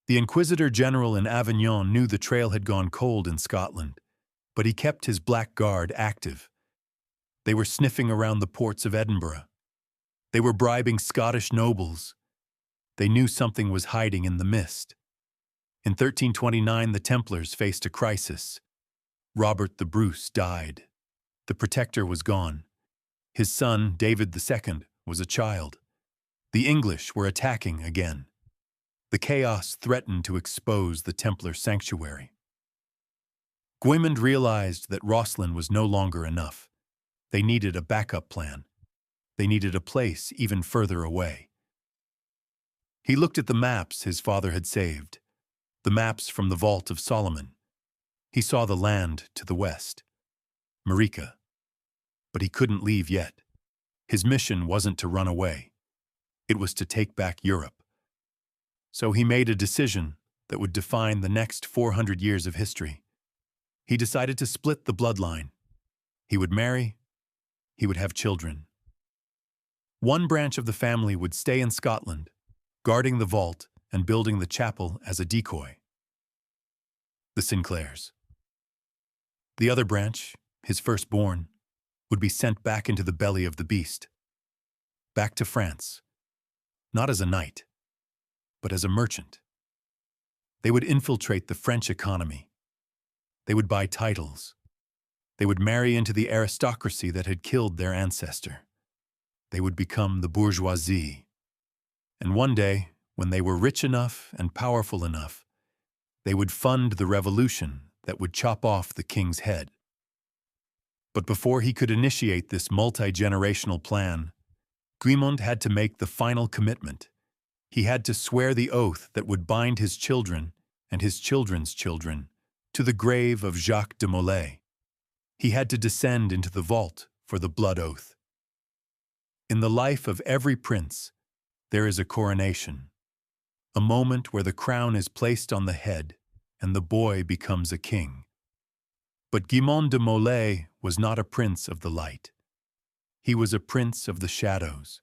The Inquisitor General in Avignon knew the trail had gone cold in Scotland, but he kept his Black Guard active. They were sniffing around the ports of Edinburgh. They were bribing Scottish nobles. They knew something was hiding in the mist. In 1329, the Templars faced a crisis. Robert the Bruce died. The protector was gone. His son, David II, was a child. The English were attacking again. The chaos threatened to expose the Templar sanctuary. Guimond realized that Rosslyn was no longer enough. They needed a backup plan. They needed a place even further away. He looked at the maps his father had saved, the maps from the Vault of Solomon. He saw the land to the west, Marica. But he couldn't leave yet. His mission wasn't to run away. It was to take back Europe. So he made a decision that would define the next 400 years of history. He decided to split the bloodline. He would marry. He would have children. One branch of the family would stay in Scotland, guarding the vault and building the chapel as a decoy. The Sinclairs. The other branch, his firstborn, would be sent back into the belly of the beast. Back to France. Not as a knight, but as a merchant. They would infiltrate the French economy. They would buy titles. They would marry into the aristocracy that had killed their ancestor. They would become the bourgeoisie. And one day, when they were rich enough and powerful enough, they would fund the revolution that would chop off the king's head. But before he could initiate this multi-generational plan, Guimond had to make the final commitment. He had to swear the oath that would bind his children and his children's children to the grave of Jacques de Molay. He had to descend into the vault for the blood oath. In the life of every prince, there is a coronation, a moment where the crown is placed on the head and the boy becomes a king. But Guimond de Molay was not a prince of the light. He was a prince of the shadows.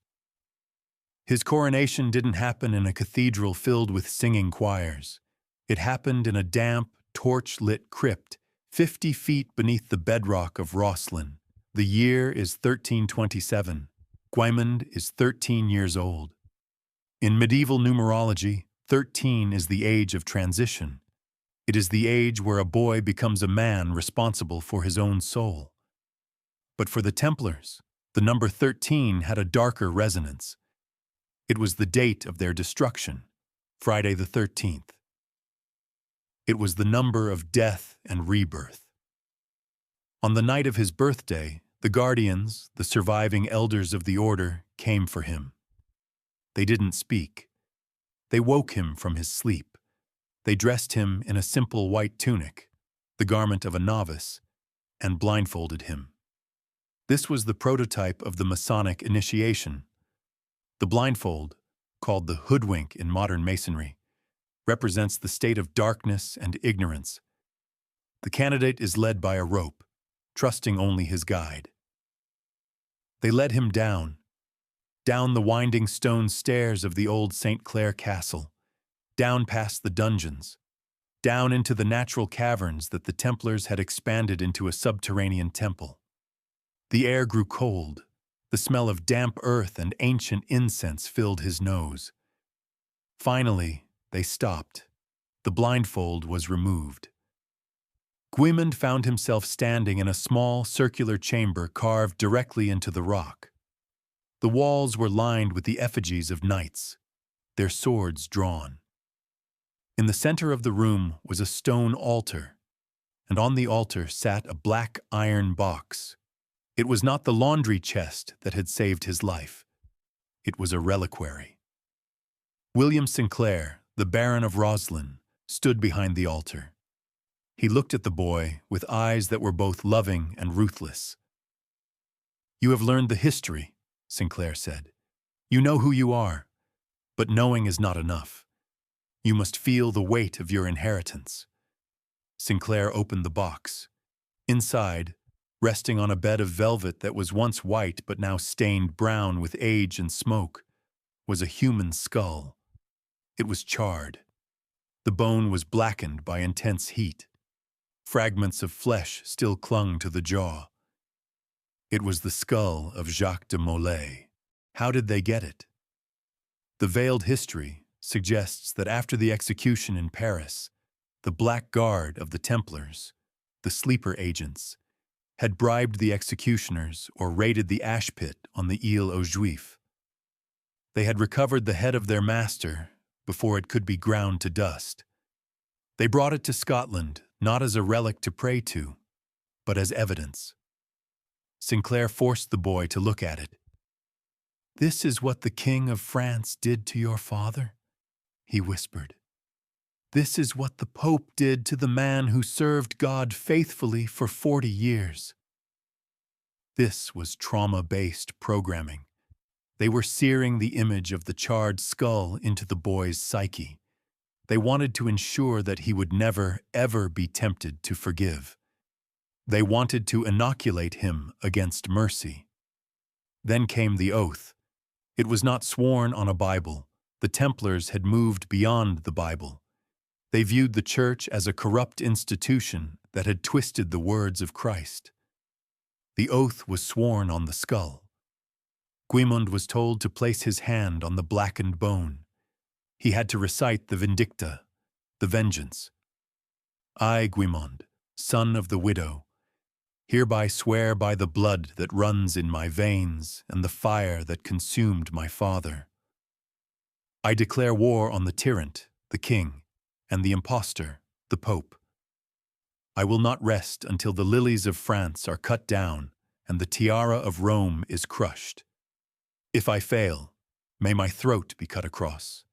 His coronation didn't happen in a cathedral filled with singing choirs. It happened in a damp, torch-lit crypt 50 feet beneath the bedrock of Roslin. The year is 1327. Guimond is 13 years old. In medieval numerology, 13 is the age of transition. It is the age where a boy becomes a man responsible for his own soul. But for the Templars, the number 13 had a darker resonance. It was the date of their destruction, Friday the 13th. It was the number of death and rebirth. On the night of his birthday, the guardians, the surviving elders of the order, came for him. They didn't speak. They woke him from his sleep. They dressed him in a simple white tunic, the garment of a novice, and blindfolded him. This was the prototype of the Masonic initiation. The blindfold, called the hoodwink in modern Masonry, represents the state of darkness and ignorance. The candidate is led by a rope, trusting only his guide. They led him down the winding stone stairs of the old St. Clair Castle, down past the dungeons, down into the natural caverns that the Templars had expanded into a subterranean temple. The air grew cold. The smell of damp earth and ancient incense filled his nose. Finally, they stopped. The blindfold was removed. Guimond found himself standing in a small, circular chamber carved directly into the rock. The walls were lined with the effigies of knights, their swords drawn. In the center of the room was a stone altar, and on the altar sat a black iron box. It was not the laundry chest that had saved his life. It was a reliquary. William Sinclair, the Baron of Roslin, stood behind the altar. He looked at the boy with eyes that were both loving and ruthless. "You have learned the history," Sinclair said. "You know who you are, but knowing is not enough. You must feel the weight of your inheritance." Sinclair opened the box. Inside, resting on a bed of velvet that was once white but now stained brown with age and smoke, was a human skull. It was charred. The bone was blackened by intense heat. Fragments of flesh still clung to the jaw. It was the skull of Jacques de Molay. How did they get it? The veiled history suggests that after the execution in Paris, the Black Guard of the Templars, the sleeper agents, had bribed the executioners or raided the ash pit on the Île aux Juifs. They had recovered the head of their master before it could be ground to dust. They brought it to Scotland, not as a relic to pray to, but as evidence. Sinclair forced the boy to look at it. "This is what the King of France did to your father," he whispered. "This is what the Pope did to the man who served God faithfully for 40 years. This was trauma-based programming. They were searing the image of the charred skull into the boy's psyche. They wanted to ensure that he would never, ever be tempted to forgive. They wanted to inoculate him against mercy. Then came the oath. It was not sworn on a Bible. The Templars had moved beyond the Bible. They viewed the Church as a corrupt institution that had twisted the words of Christ. The oath was sworn on the skull. Guimond was told to place his hand on the blackened bone. He had to recite the Vindicta, The vengeance. I, Guimond, son of the widow, hereby swear by the blood that runs in my veins and the fire that consumed my father. I declare war on the tyrant, the king, and the impostor, the pope. I will not rest until the lilies of France are cut down and the tiara of Rome is crushed. If I fail, may my throat be cut across,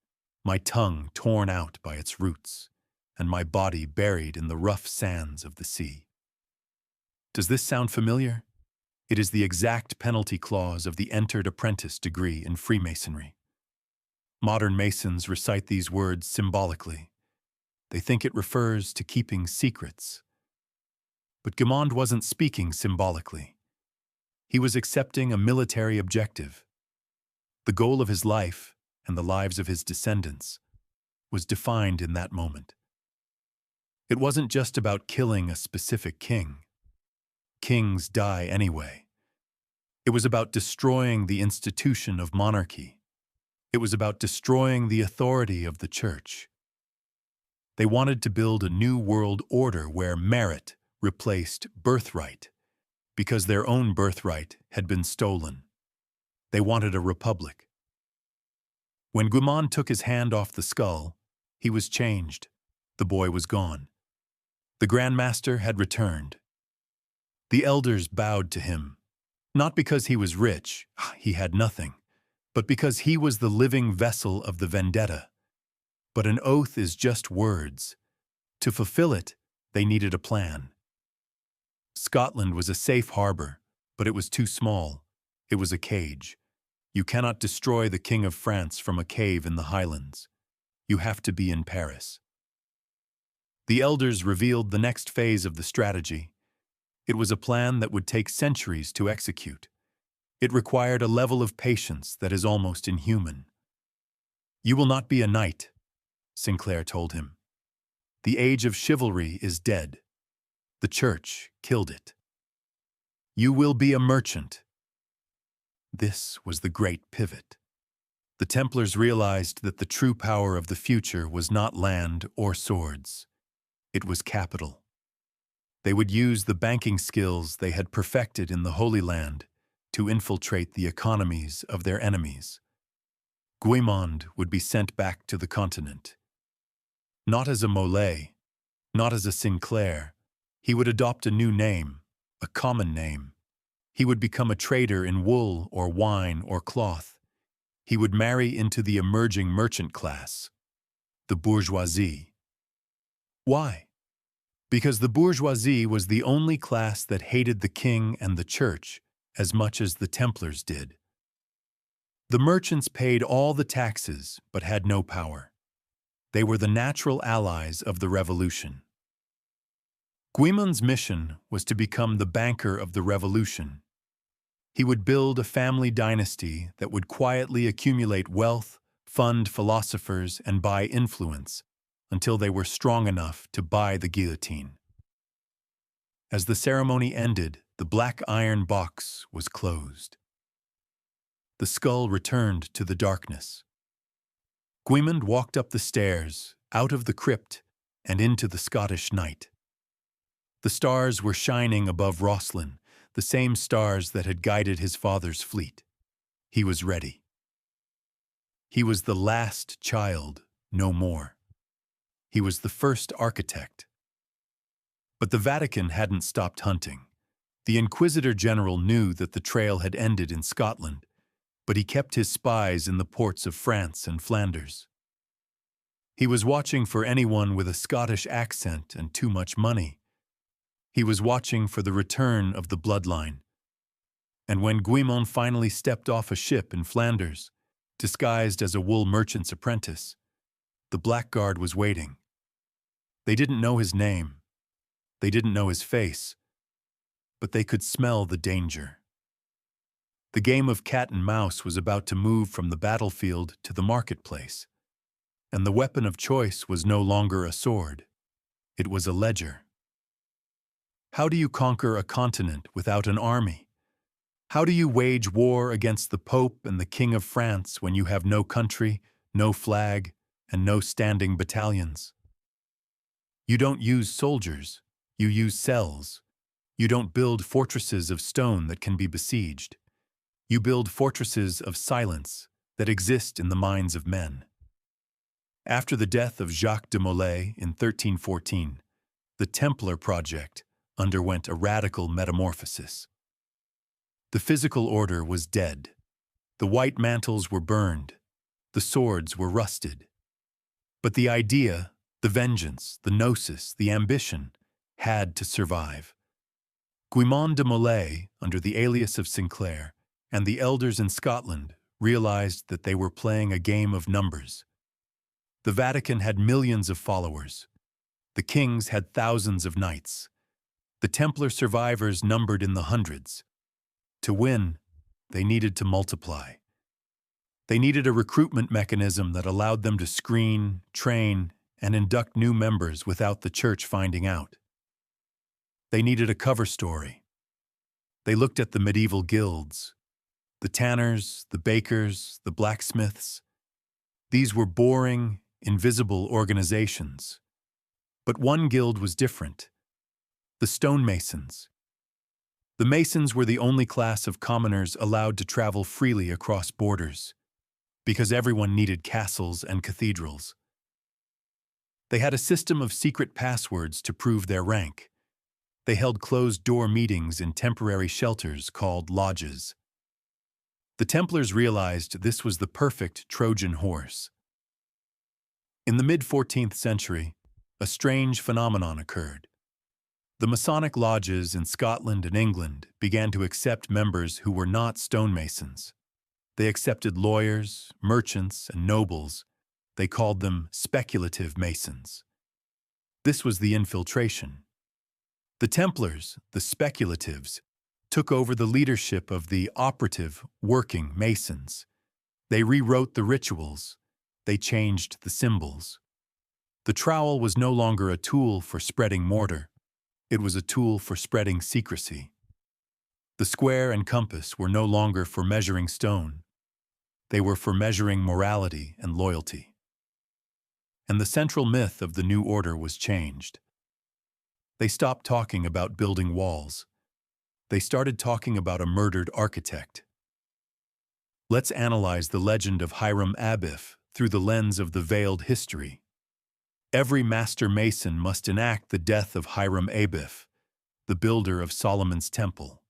my tongue torn out by its roots, and my body buried in the rough sands of the sea. Does this sound familiar? It is the exact penalty clause of the entered apprentice degree in Freemasonry. Modern Masons recite these words symbolically. They think it refers to keeping secrets. But Guimond wasn't speaking symbolically. He was accepting a military objective. The goal of his life, and the lives of his descendants, was defined in that moment. It wasn't just about killing a specific king. Kings die anyway. It was about destroying the institution of monarchy. It was about destroying the authority of the church. They wanted to build a new world order where merit replaced birthright, because their own birthright had been stolen. They wanted a republic. When Guimond took his hand off the skull, he was changed. The boy was gone. The Grand Master had returned. The elders bowed to him, not because he was rich, he had nothing, but because he was the living vessel of the vendetta. But an oath is just words. To fulfill it, they needed a plan. Scotland was a safe harbor, but it was too small. It was a cage. You cannot destroy the King of France from a cave in the Highlands. You have to be in Paris. The elders revealed the next phase of the strategy. It was a plan that would take centuries to execute. It required a level of patience that is almost inhuman. "You will not be a knight," Sinclair told him. "The age of chivalry is dead. The church killed it. You will be a merchant." This was the great pivot. The Templars realized that the true power of the future was not land or swords. It was capital. They would use the banking skills they had perfected in the Holy Land to infiltrate the economies of their enemies. Guimond would be sent back to the continent. Not as a Molay, not as a Sinclair. He would adopt a new name, a common name. He would become a trader in wool or wine or cloth. He would marry into the emerging merchant class, the bourgeoisie. Why? Because the bourgeoisie was the only class that hated the king and the church as much as the Templars did. The merchants paid all the taxes but had no power. They were the natural allies of the revolution. Guimond's mission was to become the banker of the revolution. He would build a family dynasty that would quietly accumulate wealth, fund philosophers, and buy influence until they were strong enough to buy the guillotine. As the ceremony ended, the black iron box was closed. The skull returned to the darkness. Guimond walked up the stairs, out of the crypt, and into the Scottish night. The stars were shining above Rosslyn, the same stars that had guided his father's fleet. He was ready. He was the last child, no more. He was the first architect. But the Vatican hadn't stopped hunting. The Inquisitor General knew that the trail had ended in Scotland, but he kept his spies in the ports of France and Flanders. He was watching for anyone with a Scottish accent and too much money. He was watching for the return of the bloodline. And when Guimond finally stepped off a ship in Flanders, disguised as a wool merchant's apprentice, the blackguard was waiting. They didn't know his name. They didn't know his face. But they could smell the danger. The game of cat and mouse was about to move from the battlefield to the marketplace. And the weapon of choice was no longer a sword. It was a ledger. How do you conquer a continent without an army? How do you wage war against the Pope and the King of France when you have no country, no flag, and no standing battalions? You don't use soldiers, you use cells. You don't build fortresses of stone that can be besieged. You build fortresses of silence that exist in the minds of men. After the death of Jacques de Molay in 1314, the Templar project underwent a radical metamorphosis. The physical order was dead. The white mantles were burned. The swords were rusted. But the idea, the vengeance, the gnosis, the ambition had to survive. Guimond de Molay, under the alias of Sinclair, and the elders in Scotland realized that they were playing a game of numbers. The Vatican had millions of followers. The kings had thousands of knights. The Templar survivors numbered in the hundreds. To win, they needed to multiply. They needed a recruitment mechanism that allowed them to screen, train, and induct new members without the church finding out. They needed a cover story. They looked at the medieval guilds, the tanners, the bakers, the blacksmiths. These were boring, invisible organizations. But one guild was different: the stonemasons. The masons were the only class of commoners allowed to travel freely across borders, because everyone needed castles and cathedrals. They had a system of secret passwords to prove their rank. They held closed-door meetings in temporary shelters called lodges. The Templars realized this was the perfect Trojan horse. In the mid-14th century, a strange phenomenon occurred. The Masonic lodges in Scotland and England began to accept members who were not stonemasons. They accepted lawyers, merchants, and nobles. They called them speculative masons. This was the infiltration. The Templars, the speculatives, took over the leadership of the operative, working masons. They rewrote the rituals. They changed the symbols. The trowel was no longer a tool for spreading mortar. It was a tool for spreading secrecy. The square and compass were no longer for measuring stone. They were for measuring morality and loyalty. And the central myth of the new order was changed. They stopped talking about building walls. They started talking about a murdered architect. Let's analyze the legend of Hiram Abiff through the lens of the veiled history. Every master mason must enact the death of Hiram Abiff, the builder of Solomon's temple,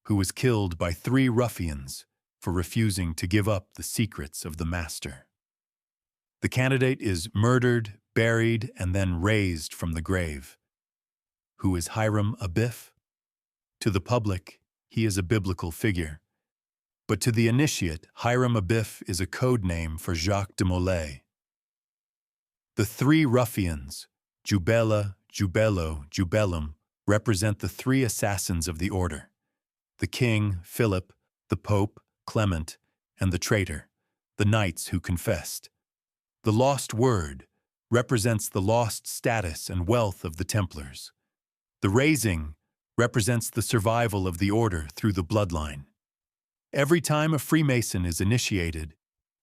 who was killed by 3 ruffians for refusing to give up the secrets of the master. The candidate is murdered, buried, and then raised from the grave. Who is Hiram Abiff? To the public, he is a biblical figure. But to the initiate, Hiram Abiff is a code name for Jacques de Molay. The 3 ruffians, Jubela, Jubelo, Jubellum, represent the 3 assassins of the order: the king, Philip, the pope, Clement, and the traitor, the knights who confessed. The lost word represents the lost status and wealth of the Templars. The raising represents the survival of the order through the bloodline. Every time a Freemason is initiated,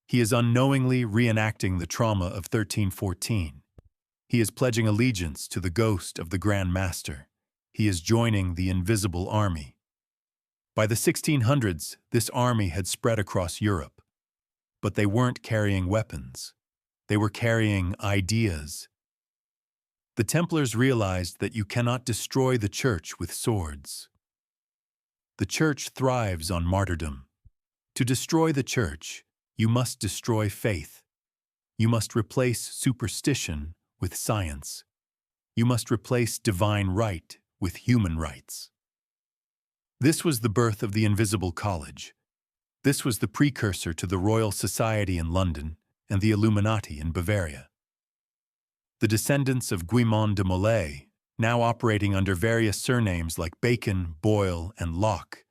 he is unknowingly reenacting the trauma of 1314. He is pledging allegiance to the ghost of the Grand Master. He is joining the invisible army. By the 1600s, this army had spread across Europe. But they weren't carrying weapons. They were carrying ideas. The Templars realized that you cannot destroy the church with swords. The church thrives on martyrdom. To destroy the church, you must destroy faith. You must replace superstition with science. You must replace divine right with human rights. This was the birth of the Invisible College. This was the precursor to the Royal Society in London and the Illuminati in Bavaria. The descendants of Guimond de Molay, now operating under various surnames like Bacon, Boyle, and Locke,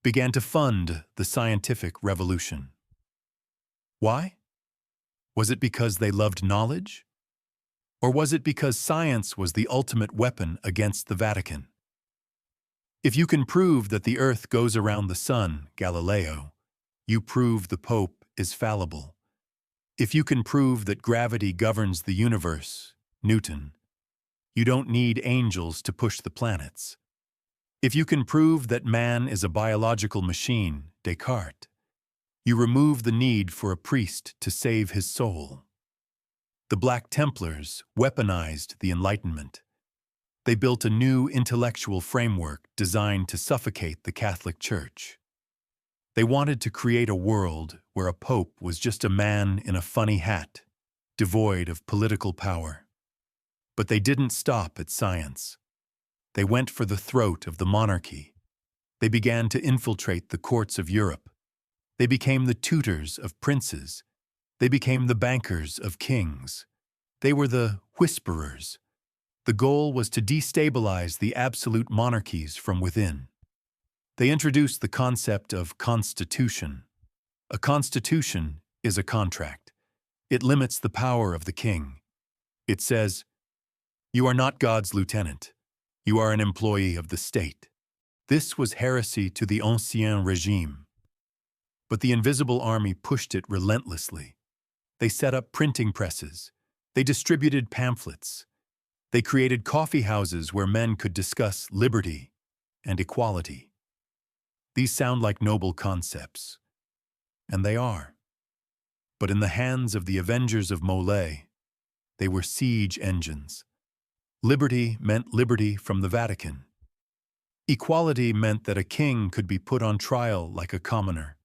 began to fund the scientific revolution. Why? Was it because they loved knowledge? Or was it because science was the ultimate weapon against the Vatican? If you can prove that the earth goes around the sun, Galileo, you prove the Pope is fallible. If you can prove that gravity governs the universe, Newton, You don't need angels to push the planets. If you can prove that man is a biological machine, Descartes, you remove the need for a priest to save his soul. The Black Templars weaponized the Enlightenment. They built a new intellectual framework designed to suffocate the Catholic Church. They wanted to create a world where a pope was just a man in a funny hat, devoid of political power. But they didn't stop at science. They went for the throat of the monarchy. They began to infiltrate the courts of Europe. They became the tutors of princes. They became the bankers of kings. They were the whisperers. The goal was to destabilize the absolute monarchies from within. They introduced the concept of constitution. A constitution is a contract. It limits the power of the king. It says, "You are not God's lieutenant. You are an employee of the state." This was heresy to the Ancien Régime. But the Invisible Army pushed it relentlessly. They set up printing presses. They distributed pamphlets. They created coffee houses where men could discuss liberty and equality. These sound like noble concepts, and they are. But in the hands of the Avengers of Molay, they were siege engines. Liberty meant liberty from the Vatican. Equality meant that a king could be put on trial like a commoner.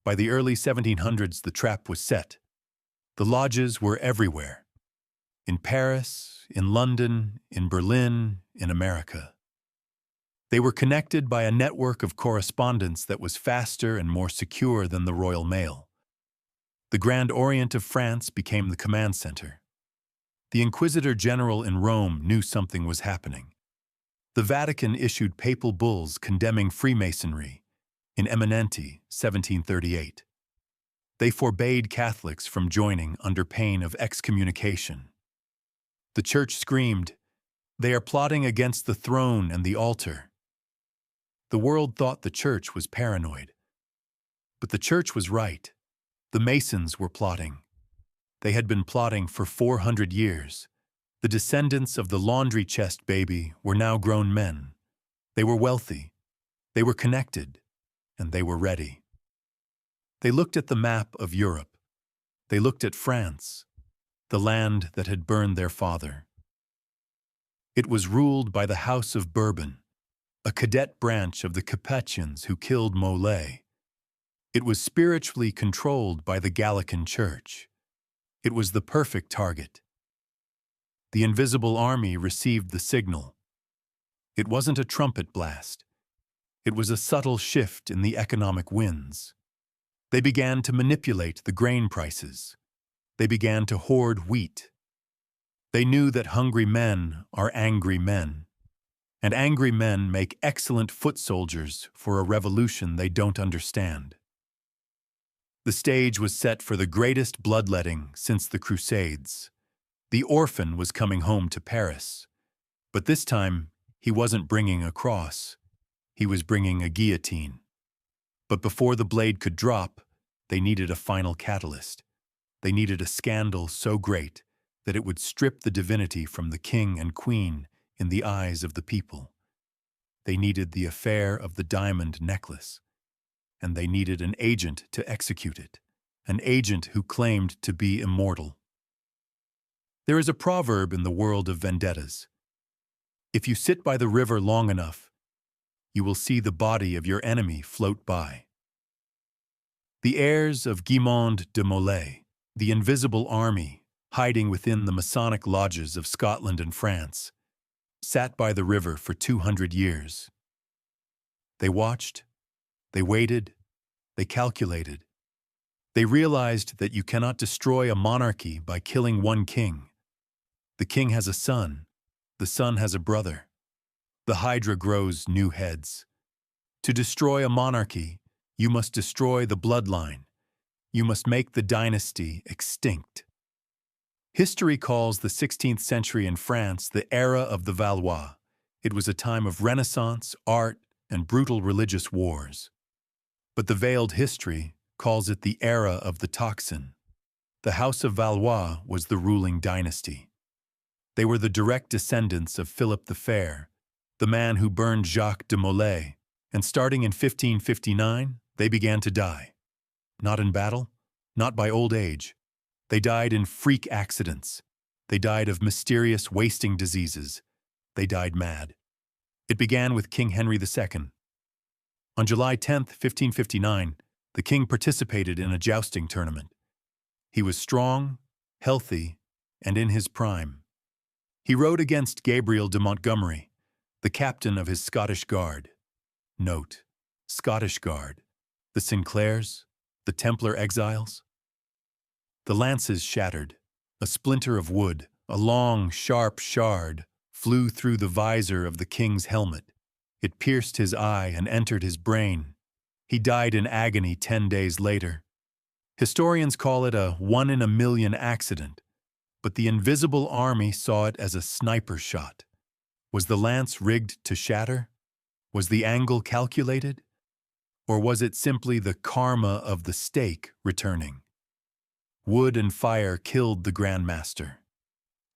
By the early 1700s, the trap was set. The lodges were everywhere. In Paris, in London, in Berlin, in America. They were connected by a network of correspondence that was faster and more secure than the Royal Mail. The Grand Orient of France became the command center. The Inquisitor General in Rome knew something was happening. The Vatican issued papal bulls condemning Freemasonry in Eminenti, 1738. They forbade Catholics from joining under pain of excommunication. The Church screamed, "They are plotting against the throne and the altar." The world thought the Church was paranoid. But the Church was right. The Masons were plotting. They had been plotting for 400 years. The descendants of the laundry chest baby were now grown men. They were wealthy. They were connected. And they were ready. They looked at the map of Europe. They looked at France, the land that had burned their father. It was ruled by the House of Bourbon, a cadet branch of the Capetians who killed Molay. It was spiritually controlled by the Gallican Church. It was the perfect target. The Invisible Army received the signal. It wasn't a trumpet blast. It was a subtle shift in the economic winds. They began to manipulate the grain prices. They began to hoard wheat. They knew that hungry men are angry men, and angry men make excellent foot soldiers for a revolution they don't understand. The stage was set for the greatest bloodletting since the Crusades. The Orphan was coming home to Paris, but this time he wasn't bringing a cross. He was bringing a guillotine. But before the blade could drop, they needed a final catalyst. They needed a scandal so great that it would strip the divinity from the king and queen in the eyes of the people. They needed the affair of the diamond necklace. And they needed an agent to execute it, an agent who claimed to be immortal. There is a proverb in the world of vendettas. If you sit by the river long enough, you will see the body of your enemy float by. The heirs of Jacques de Molay, the Invisible Army, hiding within the Masonic lodges of Scotland and France, sat by the river for 200 years. They watched, they waited, they calculated. They realized that you cannot destroy a monarchy by killing one king. The king has a son, the son has a brother. The Hydra grows new heads. To destroy a monarchy, you must destroy the bloodline. You must make the dynasty extinct. History calls the 16th century in France the era of the Valois. It was a time of Renaissance, art, and brutal religious wars. But the veiled history calls it the era of the toxin. The House of Valois was the ruling dynasty. They were the direct descendants of Philip the Fair, the man who burned Jacques de Molay, and starting in 1559, they began to die. Not in battle, not by old age. They died in freak accidents. They died of mysterious wasting diseases. They died mad. It began with King Henry II. On July 10, 1559, the king participated in a jousting tournament. He was strong, healthy, and in his prime. He rode against Gabriel de Montgomery, the captain of his Scottish Guard. Note: Scottish Guard, the Sinclairs, the Templar exiles. The lances shattered. A splinter of wood, a long, sharp shard, flew through the visor of the king's helmet. It pierced his eye and entered his brain. He died in agony 10 days later. Historians call it a one-in-a-million accident, but the invisible army saw it as a sniper shot. Was the lance rigged to shatter? Was the angle calculated? Or was it simply the karma of the stake returning? Wood and fire killed the Grand Master.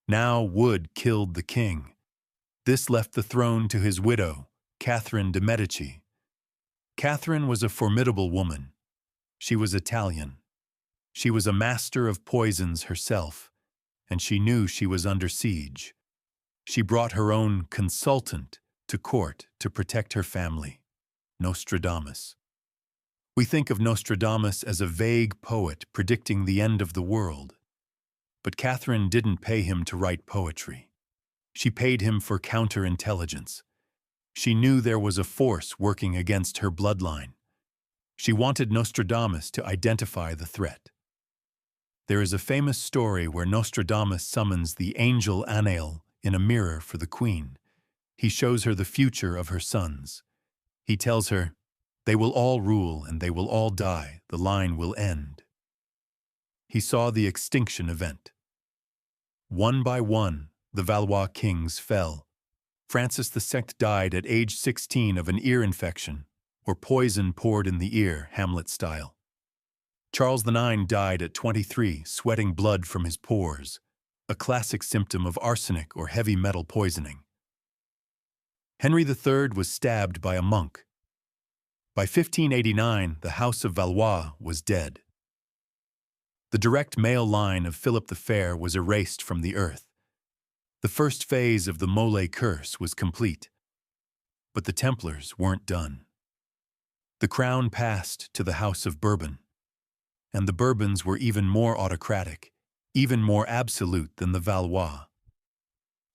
Now wood killed the king. This left the throne to his widow, Catherine de' Medici. Catherine was a formidable woman. She was Italian. She was a master of poisons herself, and she knew she was under siege. She brought her own consultant to court to protect her family, Nostradamus. We think of Nostradamus as a vague poet predicting the end of the world. But Catherine didn't pay him to write poetry. She paid him for counterintelligence. She knew there was a force working against her bloodline. She wanted Nostradamus to identify the threat. There is a famous story where Nostradamus summons the angel Anael in a mirror for the queen. He shows her the future of her sons. He tells her, "They will all rule and they will all die. The line will end." He saw the extinction event. One by one, the Valois Kings fell. Francis II died at age 16 of an ear infection, or poison poured in the ear, Hamlet style. Charles IX died at 23, sweating blood from his pores, a classic symptom of arsenic or heavy metal poisoning. Henry III was stabbed by a monk. By 1589, the House of Valois was dead. The direct male line of Philip the Fair was erased from the earth. The first phase of the Molay curse was complete. But the Templars weren't done. The crown passed to the House of Bourbon, and the Bourbons were even more autocratic, even more absolute than the Valois.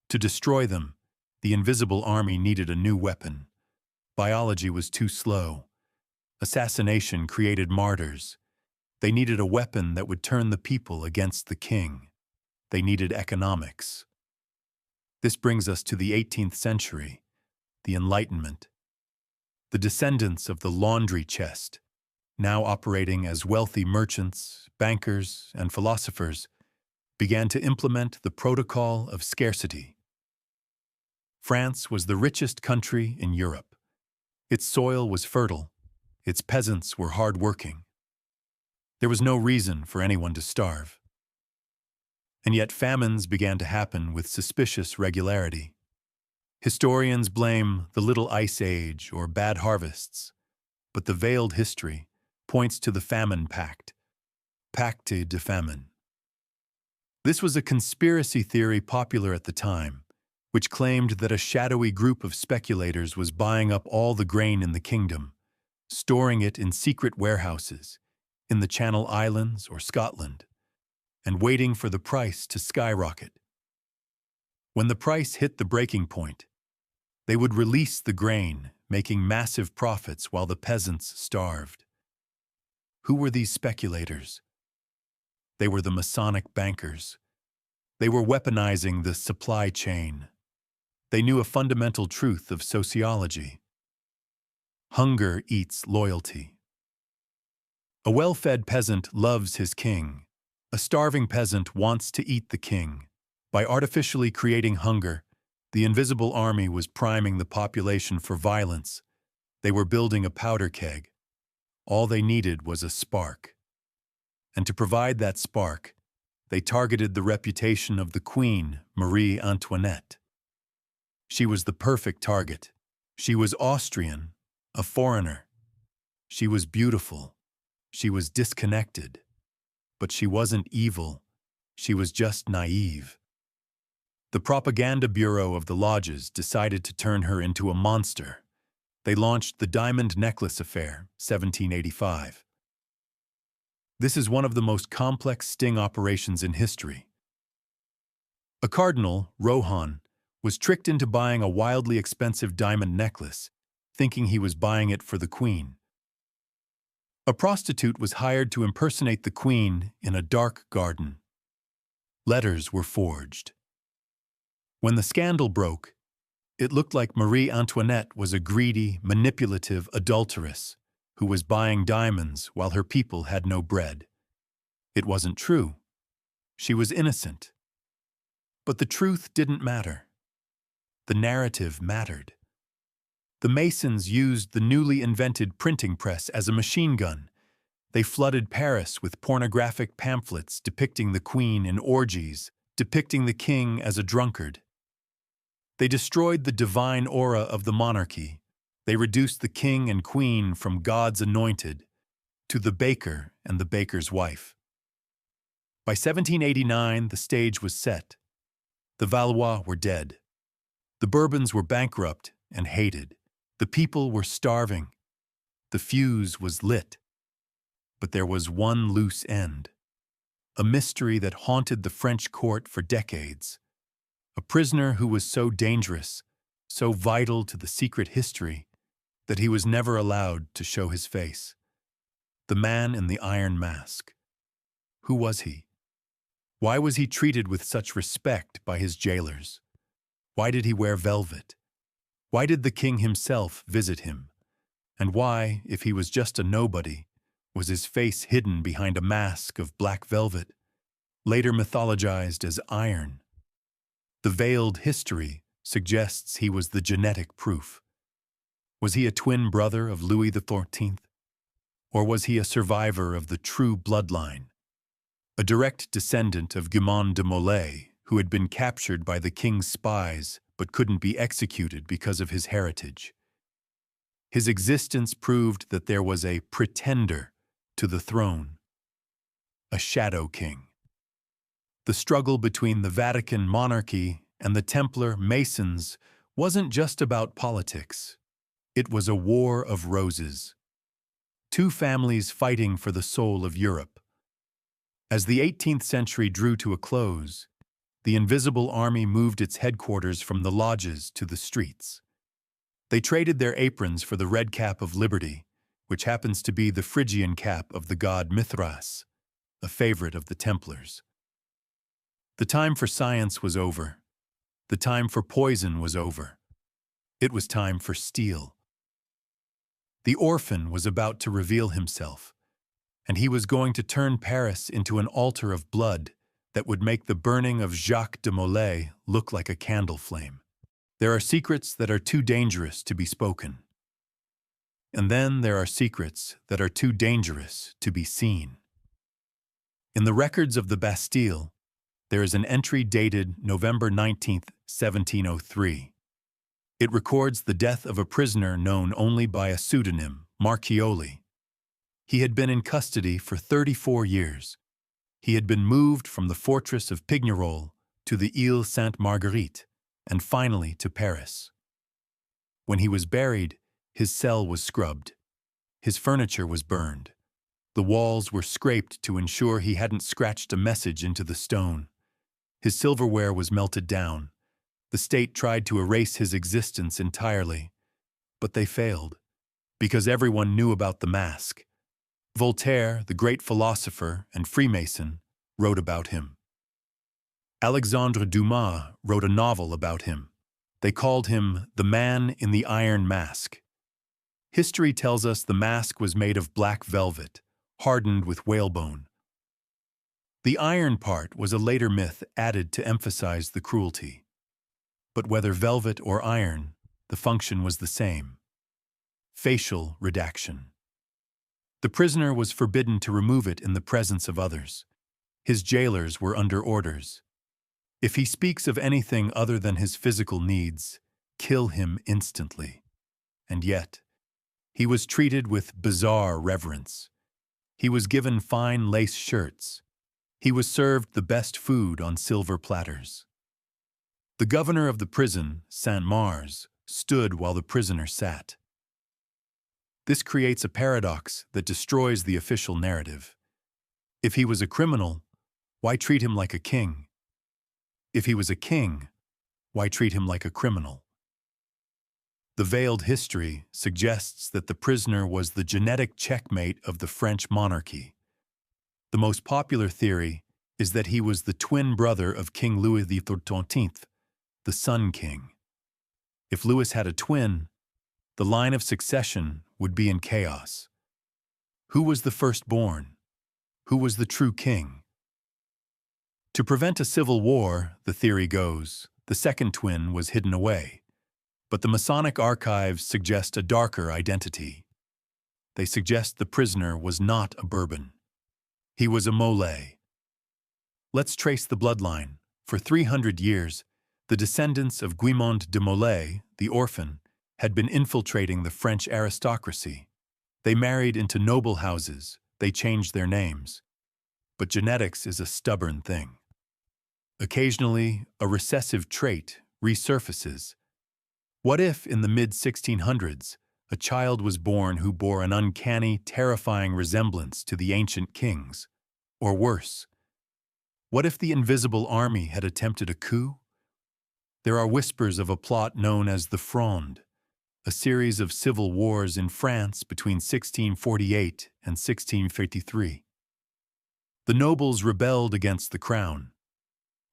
To destroy them, the Invisible Army needed a new weapon. Biology was too slow. Assassination created martyrs. They needed a weapon that would turn the people against the king. They needed economics. This brings us to the 18th century, the Enlightenment. The descendants of the laundry chest, now operating as wealthy merchants, bankers, and philosophers, began to implement the protocol of scarcity. France was the richest country in Europe. Its soil was fertile. Its peasants were hard-working. There was no reason for anyone to starve. And yet famines began to happen with suspicious regularity. Historians blame the Little Ice Age or bad harvests, but the veiled history points to the Famine Pact, Pacte de Famine. This was a conspiracy theory popular at the time, which claimed that a shadowy group of speculators was buying up all the grain in the kingdom, storing it in secret warehouses, in the Channel Islands or Scotland, and waiting for the price to skyrocket. When the price hit the breaking point, they would release the grain, making massive profits while the peasants starved. Who were these speculators? They were the Masonic bankers. They were weaponizing the supply chain. They knew a fundamental truth of sociology. Hunger eats loyalty. A well-fed peasant loves his king. A starving peasant wants to eat the king. By artificially creating hunger, the Invisible Army was priming the population for violence. They were building a powder keg. All they needed was a spark. And to provide that spark, they targeted the reputation of the Queen, Marie Antoinette. She was the perfect target. She was Austrian, a foreigner. She was beautiful. She was disconnected. But she wasn't evil. She was just naive. The propaganda bureau of the lodges decided to turn her into a monster. They launched the Diamond Necklace Affair, 1785. This is one of the most complex sting operations in history. A cardinal, Rohan, was tricked into buying a wildly expensive diamond necklace, thinking he was buying it for the Queen. A prostitute was hired to impersonate the Queen in a dark garden. Letters were forged. When the scandal broke, it looked like Marie Antoinette was a greedy, manipulative adulteress who was buying diamonds while her people had no bread. It wasn't true. She was innocent. But the truth didn't matter. The narrative mattered. The Masons used the newly invented printing press as a machine gun. They flooded Paris with pornographic pamphlets depicting the Queen in orgies, depicting the king as a drunkard. They destroyed the divine aura of the monarchy. They reduced the king and queen from God's anointed to the baker and the baker's wife. By 1789, the stage was set. The Valois were dead. The Bourbons were bankrupt and hated. The people were starving. The fuse was lit. But there was one loose end, a mystery that haunted the French court for decades. A prisoner who was so dangerous, so vital to the secret history, that he was never allowed to show his face. The man in the iron mask. Who was he? Why was he treated with such respect by his jailers? Why did he wear velvet? Why did the king himself visit him? And why, if he was just a nobody, was his face hidden behind a mask of black velvet, later mythologized as iron? The veiled history suggests he was the genetic proof. Was he a twin brother of Louis XIV? Or was he a survivor of the true bloodline? A direct descendant of Jacques de Molay, who had been captured by the king's spies but couldn't be executed because of his heritage. His existence proved that there was a pretender to the throne, a shadow king. The struggle between the Vatican monarchy and the Templar Masons wasn't just about politics. It was a war of roses. Two families fighting for the soul of Europe. As the 18th century drew to a close, the Invisible Army moved its headquarters from the lodges to the streets. They traded their aprons for the red cap of liberty, which happens to be the Phrygian cap of the god Mithras, a favorite of the Templars. The time for science was over. The time for poison was over. It was time for steel. The Orphan was about to reveal himself, and he was going to turn Paris into an altar of blood that would make the burning of Jacques de Molay look like a candle flame. There are secrets that are too dangerous to be spoken. And then there are secrets that are too dangerous to be seen. In the records of the Bastille, there is an entry dated November 19, 1703. It records the death of a prisoner known only by a pseudonym, Marchioli. He had been in custody for 34 years. He had been moved from the fortress of Pignerol to the Ile Sainte-Marguerite, and finally to Paris. When he was buried, his cell was scrubbed. His furniture was burned. The walls were scraped to ensure he hadn't scratched a message into the stone. His silverware was melted down. The state tried to erase his existence entirely, but they failed, because everyone knew about the mask. Voltaire, the great philosopher and Freemason, wrote about him. Alexandre Dumas wrote a novel about him. They called him the Man in the Iron Mask. History tells us the mask was made of black velvet, hardened with whalebone. The iron part was a later myth added to emphasize the cruelty. But whether velvet or iron, the function was the same. Facial redaction. The prisoner was forbidden to remove it in the presence of others. His jailers were under orders. If he speaks of anything other than his physical needs, kill him instantly. And yet, he was treated with bizarre reverence. He was given fine lace shirts. He was served the best food on silver platters. The governor of the prison, Saint-Mars, stood while the prisoner sat. This creates a paradox that destroys the official narrative. If he was a criminal, why treat him like a king? If he was a king, why treat him like a criminal? The veiled history suggests that the prisoner was the genetic checkmate of the French monarchy. The most popular theory is that he was the twin brother of King Louis XIII, the Sun King. If Louis had a twin, the line of succession would be in chaos. Who was the firstborn? Who was the true king? To prevent a civil war, the theory goes, the second twin was hidden away. But the Masonic archives suggest a darker identity. They suggest the prisoner was not a Bourbon. He was a Molay. Let's trace the bloodline. For 300 years, the descendants of Jacques de Molay, the Orphan, had been infiltrating the French aristocracy. They married into noble houses, they changed their names. But genetics is a stubborn thing. Occasionally, a recessive trait resurfaces. What if, in the mid-1600s, a child was born who bore an uncanny, terrifying resemblance to the ancient kings? Or worse, what if the Invisible Army had attempted a coup? There are whispers of a plot known as the Fronde, a series of civil wars in France between 1648 and 1653. The nobles rebelled against the crown.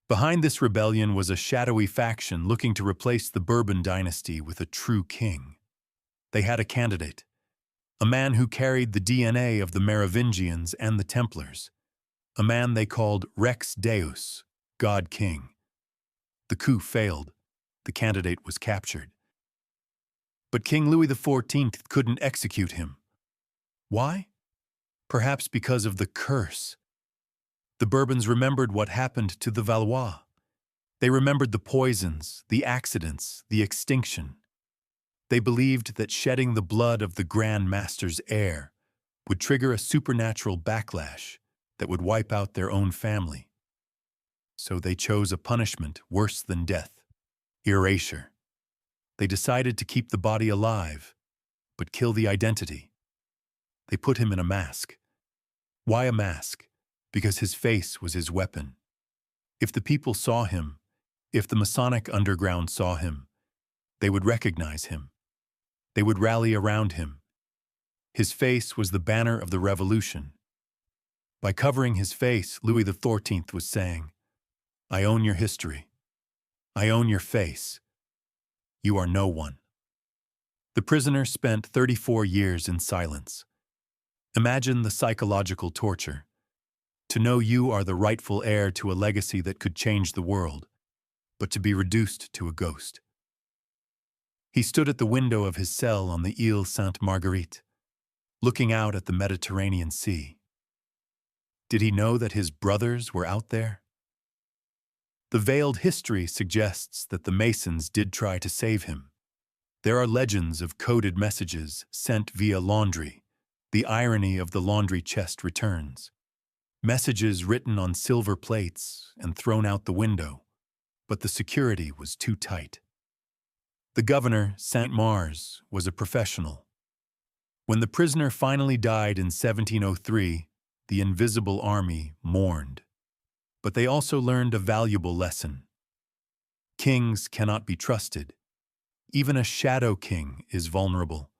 Behind this rebellion was a shadowy faction looking to replace the Bourbon dynasty with a true king. They had a candidate, a man who carried the DNA of the Merovingians and the Templars, a man they called Rex Deus, God King. The coup failed. The candidate was captured. But King Louis XIV couldn't execute him. Why? Perhaps because of the curse. The Bourbons remembered what happened to the Valois. They remembered the poisons, the accidents, the extinction. They believed that shedding the blood of the Grand Master's heir would trigger a supernatural backlash that would wipe out their own family. So they chose a punishment worse than death: erasure. They decided to keep the body alive, but kill the identity. They put him in a mask. Why a mask? Because his face was his weapon. If the people saw him, if the Masonic underground saw him, they would recognize him. They would rally around him. His face was the banner of the revolution. By covering his face, Louis XIV was saying, "I own your history. I own your face. You are no one." The prisoner spent 34 years in silence. Imagine the psychological torture. To know you are the rightful heir to a legacy that could change the world, but to be reduced to a ghost. He stood at the window of his cell on the Île Sainte-Marguerite, looking out at the Mediterranean Sea. Did he know that his brothers were out there? The veiled history suggests that the Masons did try to save him. There are legends of coded messages sent via laundry. The irony of the laundry chest returns. Messages written on silver plates and thrown out the window, but the security was too tight. The governor, Saint-Mars, was a professional. When the prisoner finally died in 1703, the Invisible Army mourned. But they also learned a valuable lesson. Kings cannot be trusted. Even a shadow king is vulnerable.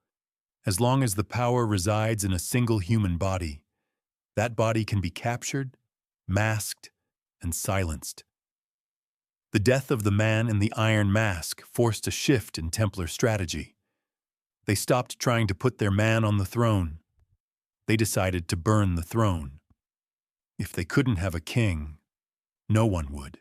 As long as the power resides in a single human body, that body can be captured, masked, and silenced. The death of the man in the iron mask forced a shift in Templar strategy. They stopped trying to put their man on the throne. They decided to burn the throne. If they couldn't have a king, no one would.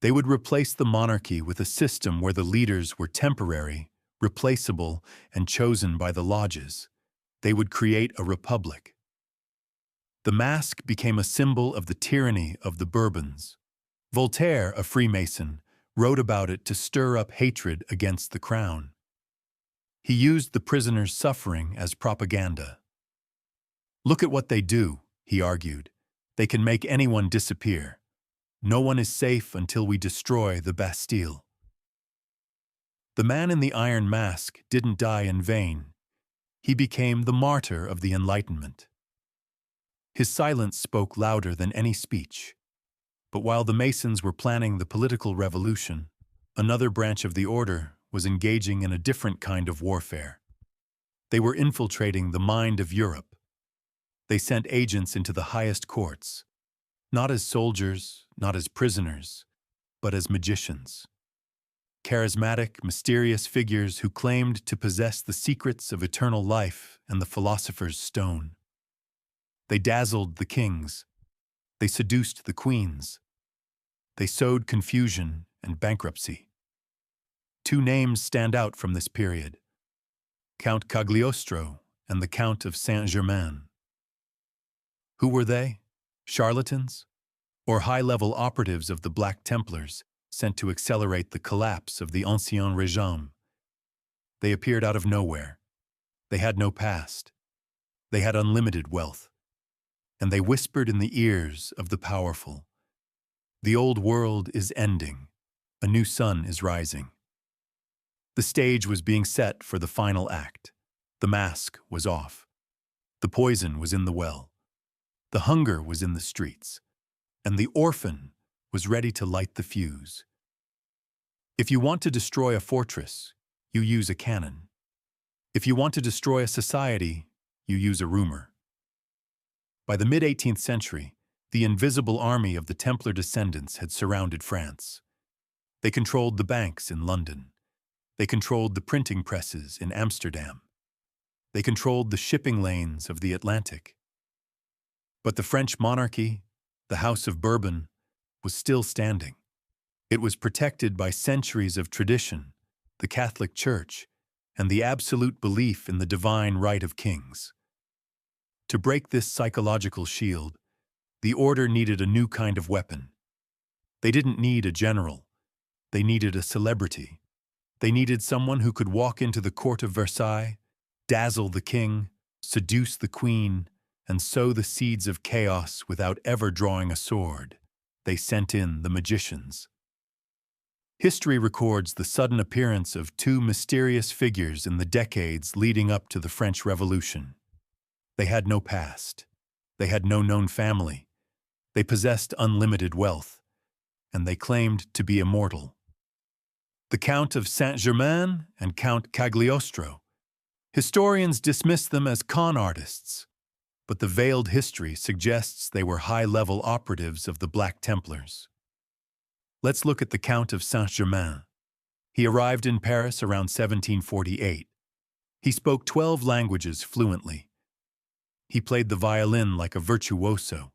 They would replace the monarchy with a system where the leaders were temporary, replaceable, and chosen by the lodges. They would create a republic. The mask became a symbol of the tyranny of the Bourbons. Voltaire, a Freemason, wrote about it to stir up hatred against the crown. He used the prisoners' suffering as propaganda. "Look at what they do," he argued. "They can make anyone disappear. No one is safe until we destroy the Bastille." The man in the iron mask didn't die in vain. He became the martyr of the Enlightenment. His silence spoke louder than any speech. But while the Masons were planning the political revolution, another branch of the order was engaging in a different kind of warfare. They were infiltrating the mind of Europe. They sent agents into the highest courts, not as soldiers, not as prisoners, but as magicians. Charismatic, mysterious figures who claimed to possess the secrets of eternal life and the philosopher's stone. They dazzled the kings. They seduced the queens. They sowed confusion and bankruptcy. Two names stand out from this period: Count Cagliostro and the Count of Saint-Germain. Who were they? Charlatans? Or high-level operatives of the Black Templars sent to accelerate the collapse of the Ancien Régime? They appeared out of nowhere. They had no past. They had unlimited wealth. And they whispered in the ears of the powerful. The old world is ending. A new sun is rising. The stage was being set for the final act. The mask was off. The poison was in the well. The hunger was in the streets. And the orphan was ready to light the fuse. If you want to destroy a fortress, you use a cannon. If you want to destroy a society, you use a rumor. By the mid-18th century, the invisible army of the Templar descendants had surrounded France. They controlled the banks in London. They controlled the printing presses in Amsterdam. They controlled the shipping lanes of the Atlantic. But the French monarchy, the House of Bourbon, was still standing. It was protected by centuries of tradition, the Catholic Church, and the absolute belief in the divine right of kings. To break this psychological shield, the order needed a new kind of weapon. They didn't need a general. They needed a celebrity. They needed someone who could walk into the court of Versailles, dazzle the king, seduce the queen, and sow the seeds of chaos without ever drawing a sword. They sent in the magicians. History records the sudden appearance of two mysterious figures in the decades leading up to the French Revolution. They had no past. They had no known family. They possessed unlimited wealth, and they claimed to be immortal. The Count of Saint-Germain and Count Cagliostro. Historians dismiss them as con artists, but the veiled history suggests they were high-level operatives of the Black Templars. Let's look at the Count of Saint-Germain. He arrived in Paris around 1748. He spoke 12 languages fluently. He played the violin like a virtuoso.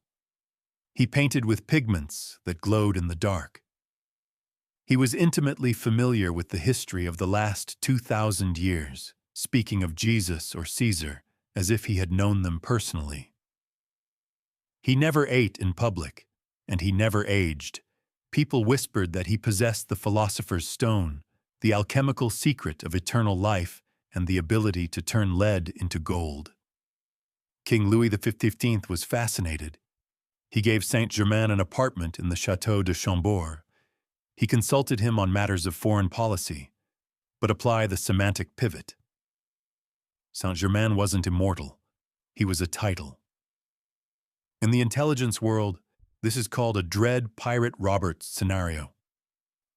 He painted with pigments that glowed in the dark. He was intimately familiar with the history of the last 2,000 years, speaking of Jesus or Caesar as if he had known them personally. He never ate in public, and he never aged. People whispered that he possessed the philosopher's stone, the alchemical secret of eternal life, and the ability to turn lead into gold. King Louis XV was fascinated. He gave Saint-Germain an apartment in the Château de Chambord. He consulted him on matters of foreign policy, but apply the semantic pivot. Saint-Germain wasn't immortal. He was a title. In the intelligence world, this is called a Dread Pirate Roberts scenario.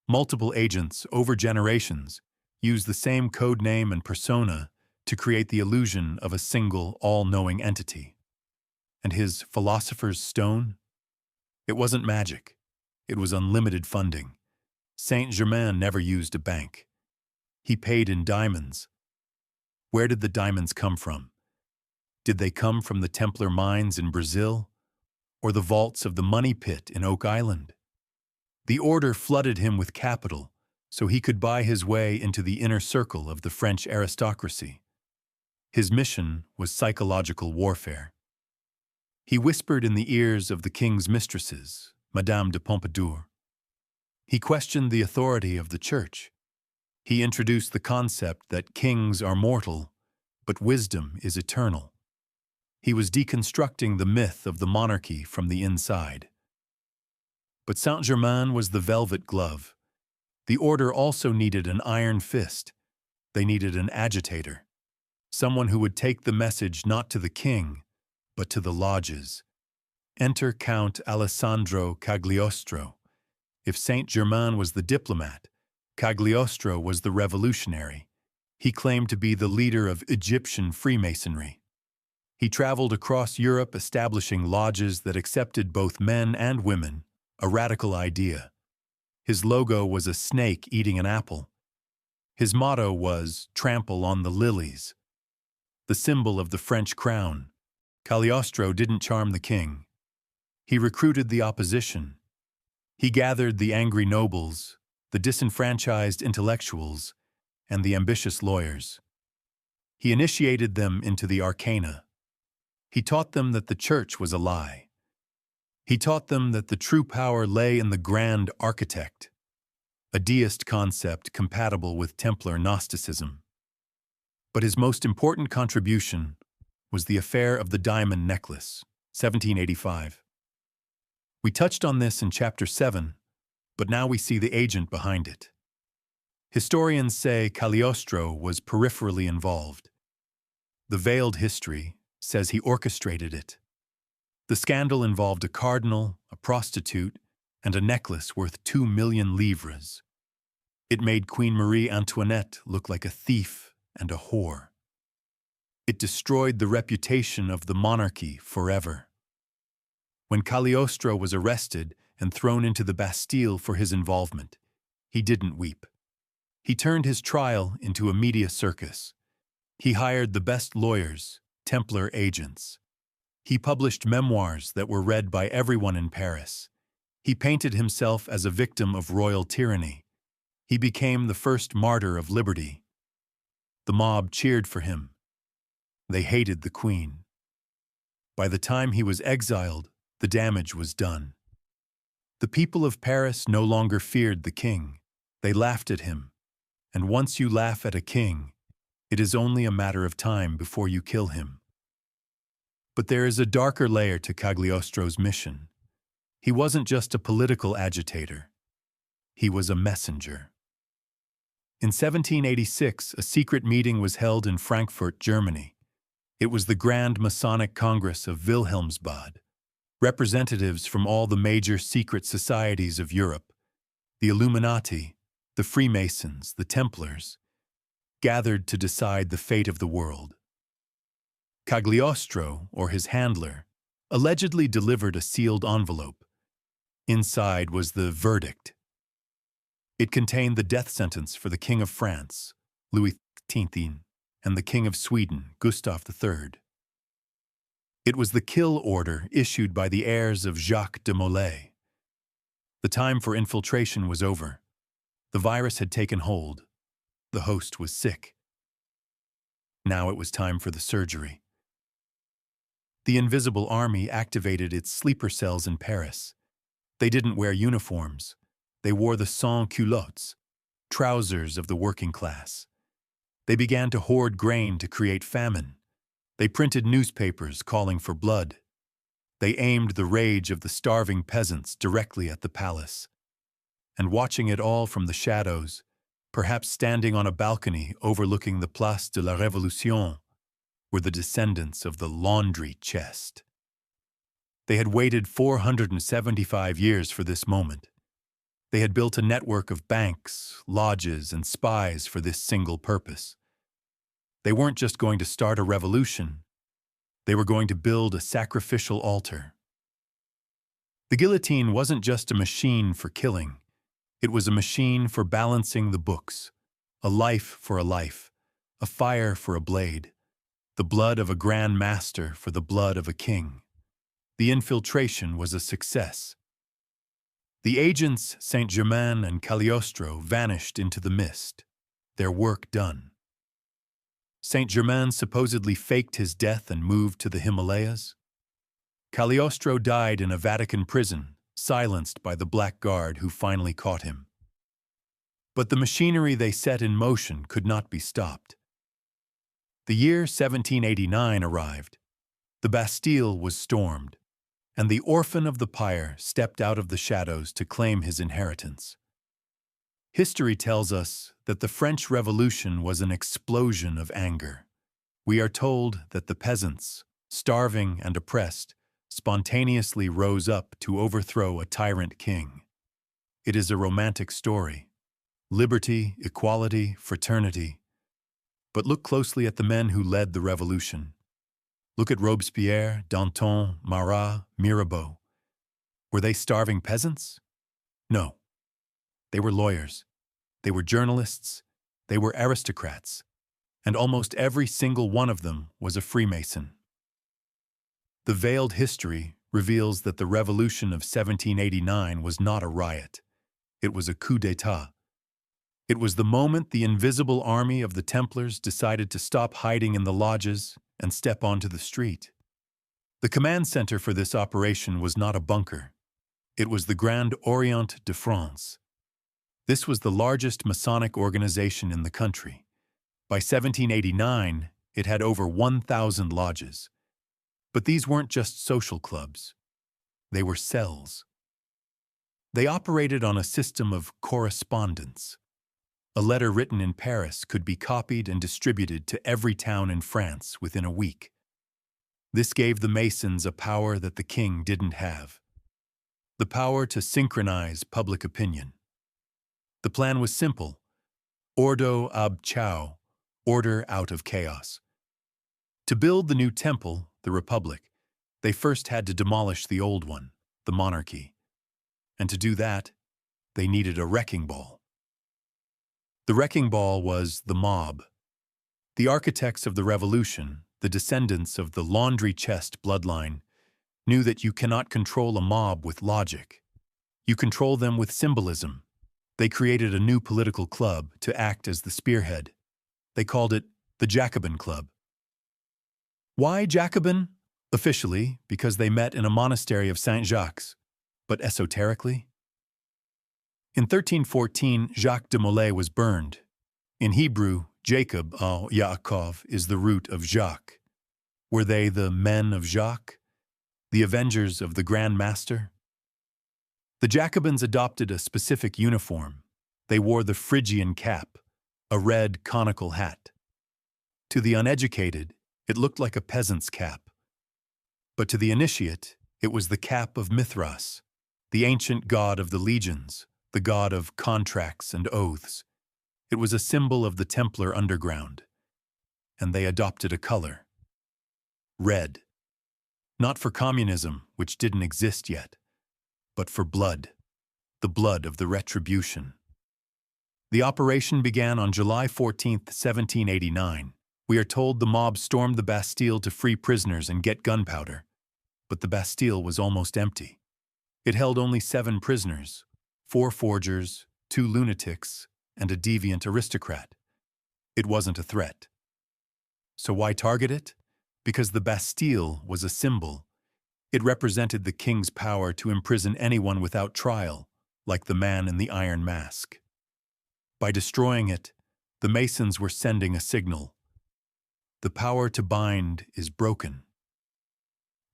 Multiple agents, over generations, use the same code name and persona to create the illusion of a single, all-knowing entity. And his philosopher's stone? It wasn't magic. It was unlimited funding. Saint-Germain never used a bank. He paid in diamonds. Where did the diamonds come from? Did they come from the Templar mines in Brazil? Or the vaults of the Money Pit in Oak Island? The order flooded him with capital so he could buy his way into the inner circle of the French aristocracy. His mission was psychological warfare. He whispered in the ears of the king's mistresses, Madame de Pompadour. He questioned the authority of the church. He introduced the concept that kings are mortal, but wisdom is eternal. He was deconstructing the myth of the monarchy from the inside. But Saint-Germain was the velvet glove. The order also needed an iron fist. They needed an agitator, someone who would take the message not to the king, but to the lodges. Enter Count Alessandro Cagliostro. If Saint-Germain was the diplomat, Cagliostro was the revolutionary. He claimed to be the leader of Egyptian Freemasonry. He traveled across Europe establishing lodges that accepted both men and women, a radical idea. His logo was a snake eating an apple. His motto was, "Trample on the lilies," the symbol of the French crown. Cagliostro didn't charm the king. He recruited the opposition. He gathered the angry nobles, the disenfranchised intellectuals, and the ambitious lawyers. He initiated them into the arcana. He taught them that the church was a lie. He taught them that the true power lay in the grand architect, a deist concept compatible with Templar Gnosticism. But his most important contribution was the affair of the diamond necklace, 1785. We touched on this in Chapter 7, but now we see the agent behind it. Historians say Cagliostro was peripherally involved. The veiled history says he orchestrated it. The scandal involved a cardinal, a prostitute, and a necklace worth 2 million livres. It made Queen Marie Antoinette look like a thief and a whore. It destroyed the reputation of the monarchy forever. When Cagliostro was arrested and thrown into the Bastille for his involvement, he didn't weep. He turned his trial into a media circus. He hired the best lawyers, Templar agents. He published memoirs that were read by everyone in Paris. He painted himself as a victim of royal tyranny. He became the first martyr of liberty. The mob cheered for him. They hated the queen. By the time he was exiled, the damage was done. The people of Paris no longer feared the king. They laughed at him. And once you laugh at a king, it is only a matter of time before you kill him. But there is a darker layer to Cagliostro's mission. He wasn't just a political agitator. He was a messenger. In 1786, a secret meeting was held in Frankfurt, Germany. It was the Grand Masonic Congress of Wilhelmsbad. Representatives from all the major secret societies of Europe, the Illuminati, the Freemasons, the Templars, gathered to decide the fate of the world. Cagliostro, or his handler, allegedly delivered a sealed envelope. Inside was the verdict. It contained the death sentence for the King of France, Louis XIII, and the King of Sweden, Gustav III. It was the kill order issued by the heirs of Jacques de Molay. The time for infiltration was over. The virus had taken hold. The host was sick. Now it was time for the surgery. The Invisible Army activated its sleeper cells in Paris. They didn't wear uniforms. They wore the sans-culottes, trousers of the working class. They began to hoard grain to create famine. They printed newspapers calling for blood. They aimed the rage of the starving peasants directly at the palace. And watching it all from the shadows, perhaps standing on a balcony overlooking the Place de la Révolution, were the descendants of the laundry chest. They had waited 475 years for this moment. They had built a network of banks, lodges, and spies for this single purpose. They weren't just going to start a revolution. They were going to build a sacrificial altar. The guillotine wasn't just a machine for killing. It was a machine for balancing the books, a life for a life, a fire for a blade, the blood of a grand master for the blood of a king. The infiltration was a success. The agents Saint-Germain and Cagliostro vanished into the mist, their work done. Saint-Germain supposedly faked his death and moved to the Himalayas. Cagliostro died in a Vatican prison, silenced by the Black Guard who finally caught him. But the machinery they set in motion could not be stopped. The year 1789 arrived. The Bastille was stormed, and the Orphan of the Pyre stepped out of the shadows to claim his inheritance. History tells us that the French Revolution was an explosion of anger. We are told that the peasants, starving and oppressed, spontaneously rose up to overthrow a tyrant king. It is a romantic story. Liberty, equality, fraternity. But look closely at the men who led the revolution. Look at Robespierre, Danton, Marat, Mirabeau. Were they starving peasants? No. They were lawyers. They were journalists. They were aristocrats. And almost every single one of them was a Freemason. The veiled history reveals that the revolution of 1789 was not a riot. It was a coup d'état. It was the moment the invisible army of the Templars decided to stop hiding in the lodges and step onto the street. The command center for this operation was not a bunker. It was the Grand Orient de France. This was the largest Masonic organization in the country. By 1789, it had over 1,000 lodges. But these weren't just social clubs. They were cells. They operated on a system of correspondence. A letter written in Paris could be copied and distributed to every town in France within a week. This gave the Masons a power that the king didn't have. The power to synchronize public opinion. The plan was simple. Ordo ab chao, order out of chaos. To build the new temple, the Republic, they first had to demolish the old one, the monarchy. And to do that, they needed a wrecking ball. The wrecking ball was the mob. The architects of the revolution, the descendants of the laundry chest bloodline, knew that you cannot control a mob with logic. You control them with symbolism. They created a new political club to act as the spearhead. They called it the Jacobin Club. Why Jacobin? Officially, because they met in a monastery of Saint-Jacques, but esoterically? In 1314, Jacques de Molay was burned. In Hebrew, Jacob, or Yaakov, is the root of Jacques. Were they the men of Jacques? The avengers of the Grand Master? The Jacobins adopted a specific uniform. They wore the Phrygian cap, a red conical hat. To the uneducated, it looked like a peasant's cap. But to the initiate, it was the cap of Mithras, the ancient god of the legions, the god of contracts and oaths. It was a symbol of the Templar underground. And they adopted a color. Red. Not for communism, which didn't exist yet, but for blood, the blood of the retribution. The operation began on July 14, 1789. We are told the mob stormed the Bastille to free prisoners and get gunpowder. But the Bastille was almost empty. It held only 7 prisoners, 4 forgers, 2 lunatics, and a deviant aristocrat. It wasn't a threat. So why target it? Because the Bastille was a symbol. It represented the king's power to imprison anyone without trial, like the man in the iron mask. By destroying it, the Masons were sending a signal. The power to bind is broken.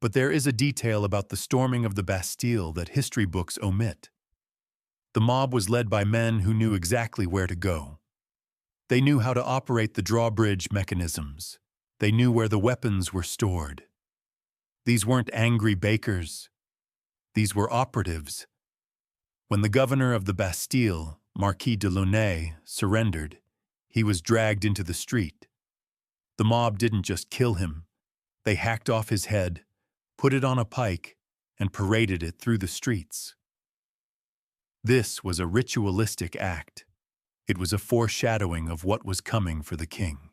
But there is a detail about the storming of the Bastille that history books omit. The mob was led by men who knew exactly where to go. They knew how to operate the drawbridge mechanisms. They knew where the weapons were stored. These weren't angry bakers. These were operatives. When the governor of the Bastille, Marquis de Launay, surrendered, he was dragged into the street. The mob didn't just kill him. They hacked off his head, put it on a pike, and paraded it through the streets. This was a ritualistic act. It was a foreshadowing of what was coming for the king.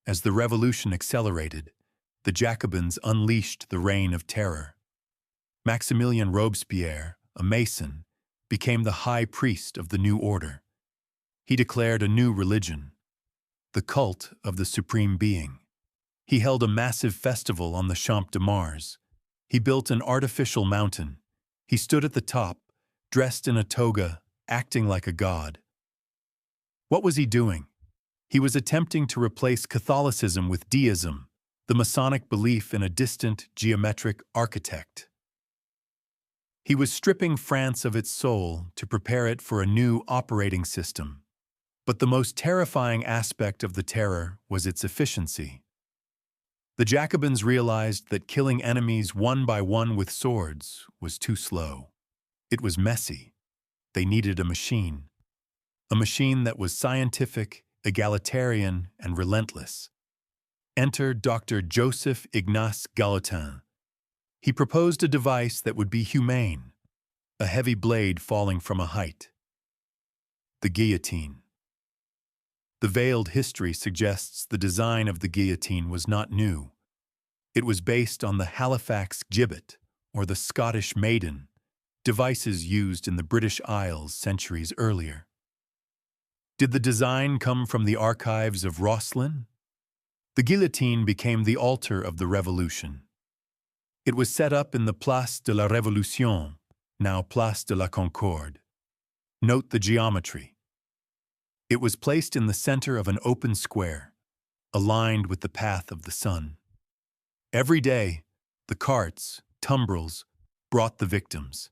As the revolution accelerated, the Jacobins unleashed the reign of terror. Maximilien Robespierre, a Mason, became the high priest of the new order. He declared a new religion, the cult of the Supreme Being. He held a massive festival on the Champ de Mars, He built an artificial mountain. He stood at the top, dressed in a toga, acting like a god. What was he doing? He was attempting to replace Catholicism with deism, the Masonic belief in a distant, geometric architect. He was stripping France of its soul to prepare it for a new operating system. But the most terrifying aspect of the terror was its efficiency. The Jacobins realized that killing enemies one by one with swords was too slow. It was messy. They needed a machine that was scientific, egalitarian, and relentless. Enter Dr. Joseph Ignace Gallotin. He proposed a device that would be humane, a heavy blade falling from a height. The guillotine. The veiled history suggests the design of the guillotine was not new. It was based on the Halifax gibbet, or the Scottish maiden, devices used in the British Isles centuries earlier. Did the design come from the archives of Rosslyn? The guillotine became the altar of the Revolution. It was set up in the Place de la Révolution, now Place de la Concorde. Note the geometry. It was placed in the center of an open square, aligned with the path of the sun. Every day, the carts, tumbrils, brought the victims.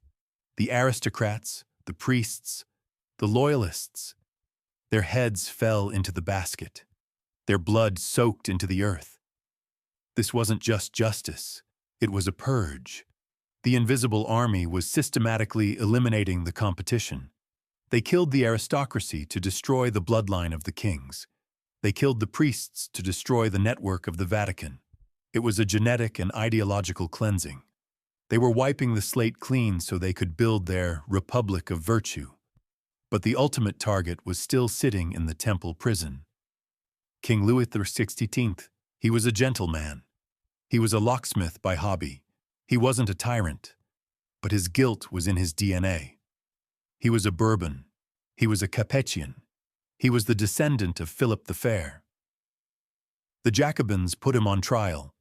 The aristocrats, the priests, the loyalists. Their heads fell into the basket. Their blood soaked into the earth. This wasn't just justice. It was a purge. The invisible army was systematically eliminating the competition. They killed the aristocracy to destroy the bloodline of the kings. They killed the priests to destroy the network of the Vatican. It was a genetic and ideological cleansing. They were wiping the slate clean so they could build their republic of virtue. But the ultimate target was still sitting in the Temple prison. King Louis XVI, he was a gentleman. He was a locksmith by hobby. He wasn't a tyrant, but his guilt was in his DNA. He was a Bourbon. He was a Capetian. He was the descendant of Philip the Fair. The Jacobins put him on trial.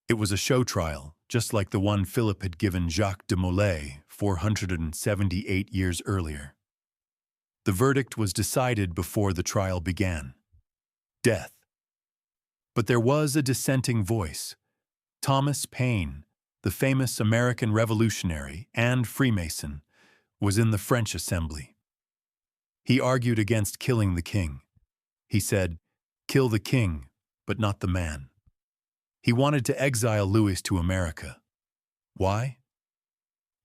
It was a show trial, just like the one Philip had given Jacques de Molay 478 years earlier. The verdict was decided before the trial began. Death. But there was a dissenting voice. Thomas Paine, the famous American revolutionary and Freemason, was in the French Assembly. He argued against killing the king. He said, "Kill the king, but not the man." He wanted to exile Louis to America. Why?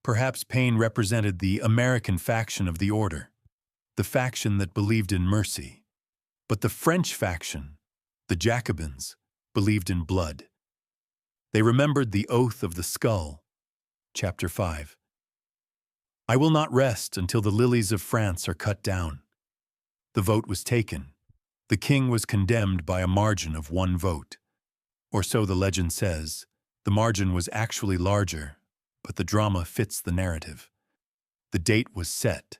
Perhaps Paine represented the American faction of the order, the faction that believed in mercy. But the French faction, the Jacobins, believed in blood. They remembered the oath of the skull. Chapter 5. I will not rest until the lilies of France are cut down. The vote was taken. The king was condemned by a margin of 1 vote. Or so the legend says. The margin was actually larger, but the drama fits the narrative. The date was set.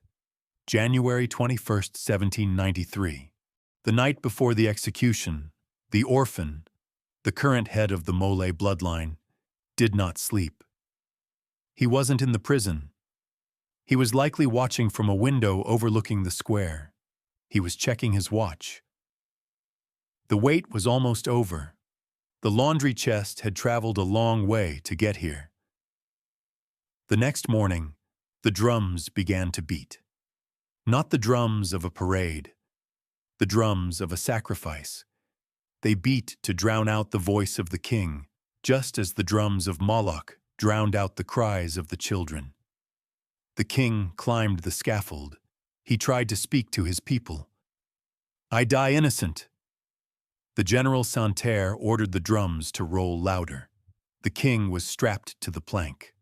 January 21st, 1793. The night before the execution, the Orphan, the current head of the Molay bloodline, did not sleep. He wasn't in the prison. He was likely watching from a window overlooking the square. He was checking his watch. The wait was almost over. The laundry chest had traveled a long way to get here. The next morning, the drums began to beat. Not the drums of a parade, the drums of a sacrifice. They beat to drown out the voice of the king, just as the drums of Moloch drowned out the cries of the children. The king climbed the scaffold. He tried to speak to his people. "I die innocent." The General Santerre ordered the drums to roll louder. The king was strapped to the plank.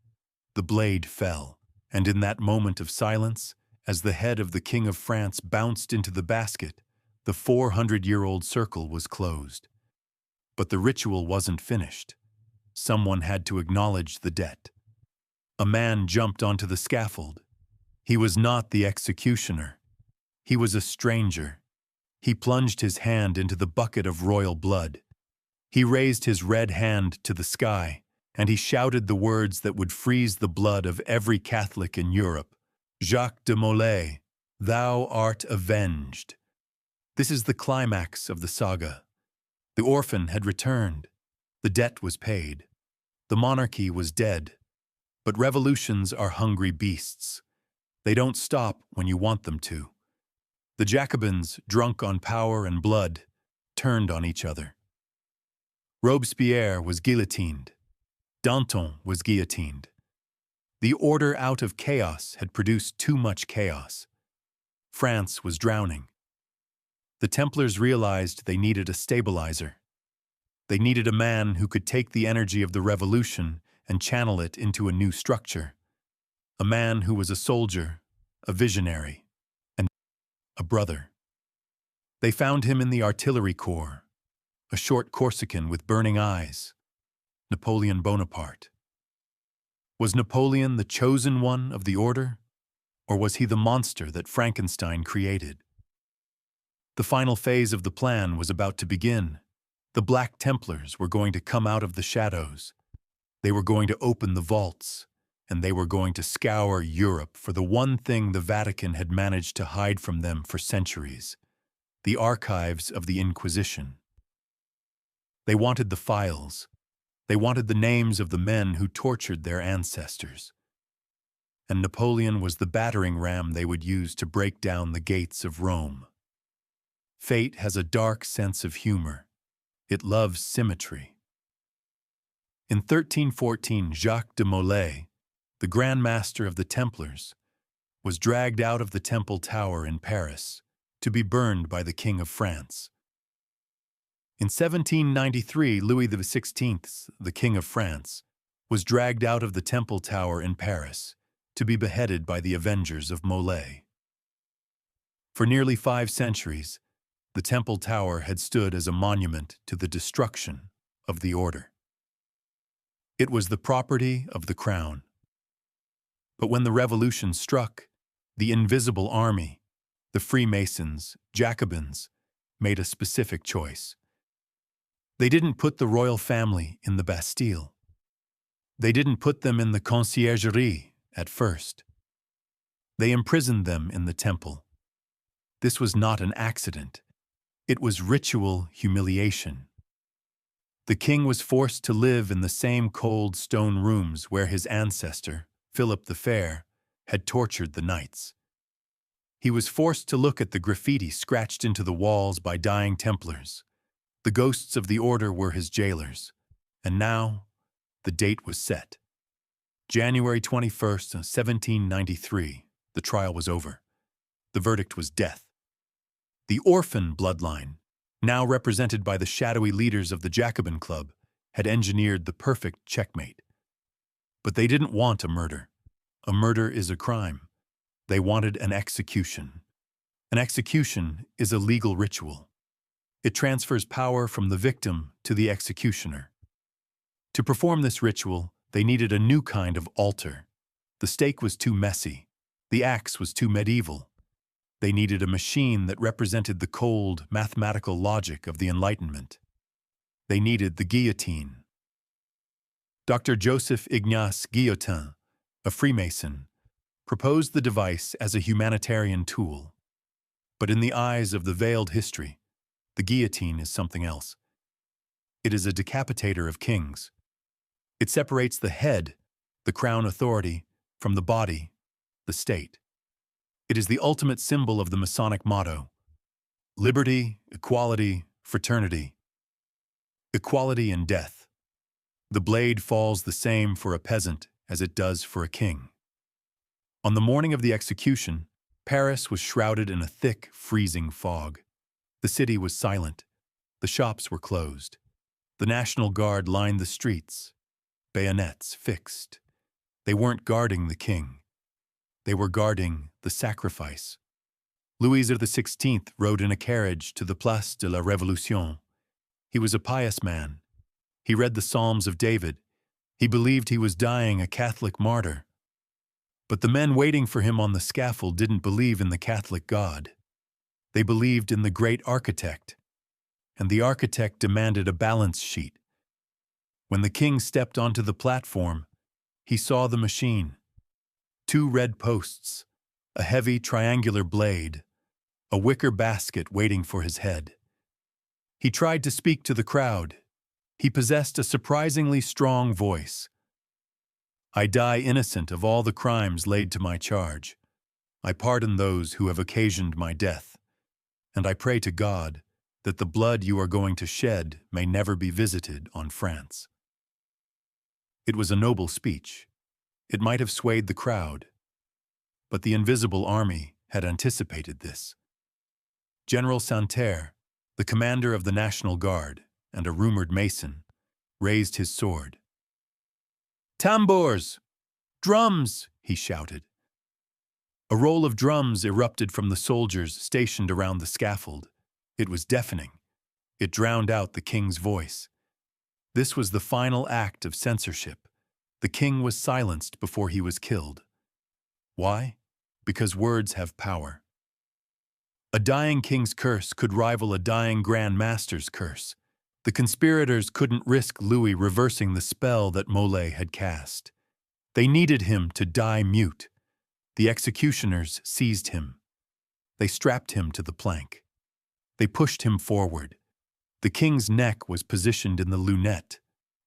The blade fell, and in that moment of silence, as the head of the King of France bounced into the basket, the 400-year-old circle was closed. But the ritual wasn't finished. Someone had to acknowledge the debt. A man jumped onto the scaffold. He was not the executioner. He was a stranger. He plunged his hand into the bucket of royal blood. He raised his red hand to the sky, and he shouted the words that would freeze the blood of every Catholic in Europe. Jacques de Molay, thou art avenged. This is the climax of the saga. The Orphan had returned. The debt was paid. The monarchy was dead. But revolutions are hungry beasts. They don't stop when you want them to. The Jacobins, drunk on power and blood, turned on each other. Robespierre was guillotined. Danton was guillotined. The order out of chaos had produced too much chaos. France was drowning. The Templars realized they needed a stabilizer. They needed a man who could take the energy of the revolution and channel it into a new structure. A man who was a soldier, a visionary, and a brother. They found him in the artillery corps, a short Corsican with burning eyes, Napoleon Bonaparte. Was Napoleon the chosen one of the order, or was he the monster that Frankenstein created? The final phase of the plan was about to begin. The Black Templars were going to come out of the shadows. They were going to open the vaults, and they were going to scour Europe for the one thing the Vatican had managed to hide from them for centuries: the archives of the Inquisition. They wanted the files. They wanted the names of the men who tortured their ancestors. And Napoleon was the battering ram they would use to break down the gates of Rome. Fate has a dark sense of humor. It loves symmetry. In 1314, Jacques de Molay, the Grand Master of the Templars, was dragged out of the Temple Tower in Paris to be burned by the King of France. In 1793, Louis XVI, the King of France, was dragged out of the Temple Tower in Paris to be beheaded by the avengers of Molay. For nearly 5 centuries, the Temple Tower had stood as a monument to the destruction of the order. It was the property of the crown. But when the revolution struck, the invisible army, the Freemasons, Jacobins, made a specific choice. They didn't put the royal family in the Bastille. They didn't put them in the conciergerie at first. They imprisoned them in the temple. This was not an accident. It was ritual humiliation. The king was forced to live in the same cold stone rooms where his ancestor, Philip the Fair, had tortured the knights. He was forced to look at the graffiti scratched into the walls by dying Templars. The ghosts of the order were his jailers. And now, the date was set. January 21st, 1793, the trial was over. The verdict was death. The Orphan bloodline, now represented by the shadowy leaders of the Jacobin Club, had engineered the perfect checkmate. But they didn't want a murder. A murder is a crime. They wanted an execution. An execution is a legal ritual. It transfers power from the victim to the executioner. To perform this ritual, they needed a new kind of altar. The stake was too messy. The axe was too medieval. They needed a machine that represented the cold, mathematical logic of the Enlightenment. They needed the guillotine. Dr. Joseph Ignace Guillotin, a Freemason, proposed the device as a humanitarian tool. But in the eyes of the veiled history, the guillotine is something else. It is a decapitator of kings. It separates the head, the crown authority, from the body, the state. It is the ultimate symbol of the Masonic motto: liberty, equality, fraternity. Equality in death. The blade falls the same for a peasant as it does for a king. On the morning of the execution, Paris was shrouded in a thick, freezing fog. The city was silent. The shops were closed. The National Guard lined the streets, bayonets fixed. They weren't guarding the king. They were guarding the sacrifice. Louis XVI rode in a carriage to the Place de la Révolution. He was a pious man. He read the Psalms of David. He believed he was dying a Catholic martyr. But the men waiting for him on the scaffold didn't believe in the Catholic God. They believed in the great architect. And the architect demanded a balance sheet. When the king stepped onto the platform, he saw the machine. 2 red posts, a heavy triangular blade, a wicker basket waiting for his head. He tried to speak to the crowd. He possessed a surprisingly strong voice. "I die innocent of all the crimes laid to my charge. I pardon those who have occasioned my death, and I pray to God that the blood you are going to shed may never be visited on France." It was a noble speech. It might have swayed the crowd, but the invisible army had anticipated this. General Santerre, the commander of the National Guard and a rumored Mason, raised his sword. "Tambours! Drums!" he shouted. A roll of drums erupted from the soldiers stationed around the scaffold. It was deafening. It drowned out the king's voice. This was the final act of censorship. The king was silenced before he was killed. Why? Because words have power. A dying king's curse could rival a dying Grand Master's curse. The conspirators couldn't risk Louis reversing the spell that Molay had cast. They needed him to die mute. The executioners seized him. They strapped him to the plank. They pushed him forward. The king's neck was positioned in the lunette,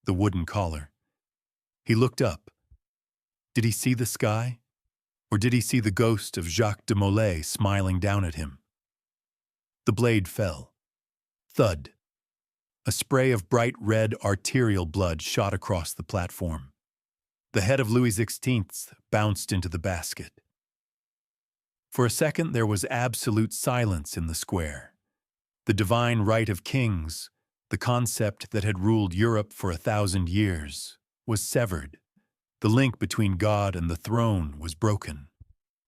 the wooden collar. He looked up. Did he see the sky? Or did he see the ghost of Jacques de Molay smiling down at him? The blade fell. Thud. A spray of bright red arterial blood shot across the platform. The head of Louis XVI bounced into the basket. For a second there was absolute silence in the square. The divine right of kings, the concept that had ruled Europe for 1,000 years, was severed. The link between God and the throne was broken.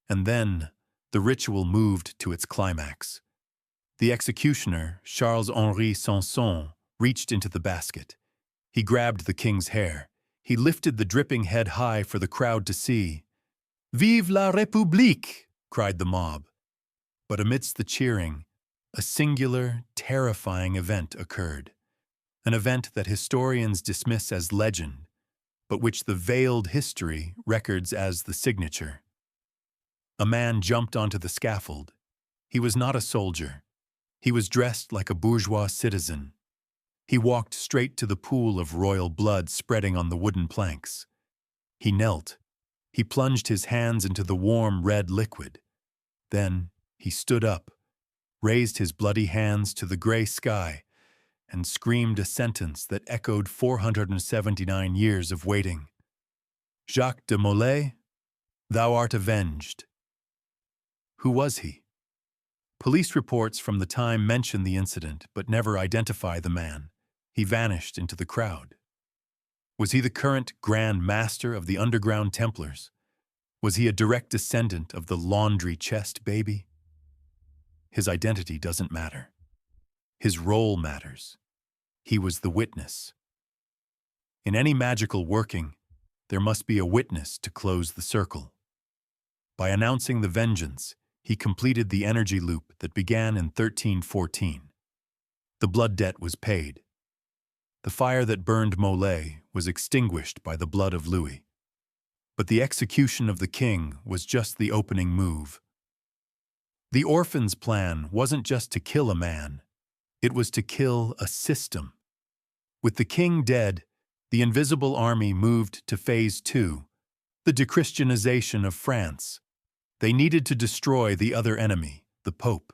And then the ritual moved to its climax. The executioner, Charles-Henri Sanson, reached into the basket. He grabbed the king's hair. He lifted the dripping head high for the crowd to see. "Vive la République!" cried the mob. But amidst the cheering, a singular, terrifying event occurred. An event that historians dismiss as legend, but which the veiled history records as the signature. A man jumped onto the scaffold. He was not a soldier. He was dressed like a bourgeois citizen. He walked straight to the pool of royal blood spreading on the wooden planks. He knelt. He plunged his hands into the warm red liquid. Then he stood up, raised his bloody hands to the gray sky, and screamed a sentence that echoed 479 years of waiting. "Jacques de Molay, thou art avenged." Who was he? Police reports from the time mention the incident but never identify the man. He vanished into the crowd. Was he the current Grand Master of the underground Templars? Was he a direct descendant of the laundry chest baby? His identity doesn't matter. His role matters. He was the witness. In any magical working, there must be a witness to close the circle. By announcing the vengeance, he completed the energy loop that began in 1314. The blood debt was paid. The fire that burned Molay was extinguished by the blood of Louis. But the execution of the king was just the opening move. The Orphan's plan wasn't just to kill a man. It was to kill a system. With the king dead, the invisible army moved to phase 2, the dechristianization of France. They needed to destroy the other enemy, the Pope.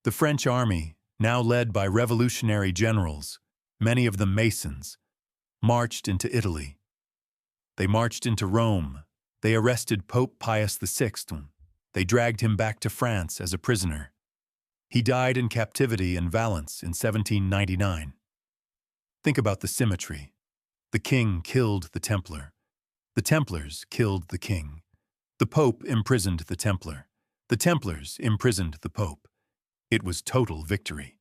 The French army, now led by revolutionary generals, many of them Masons, marched into Italy. They marched into Rome. They arrested Pope Pius VI. They dragged him back to France as a prisoner. He died in captivity in Valence in 1799. Think about the symmetry. The king killed the Templar. The Templars killed the king. The Pope imprisoned the Templar. The Templars imprisoned the Pope. It was total victory.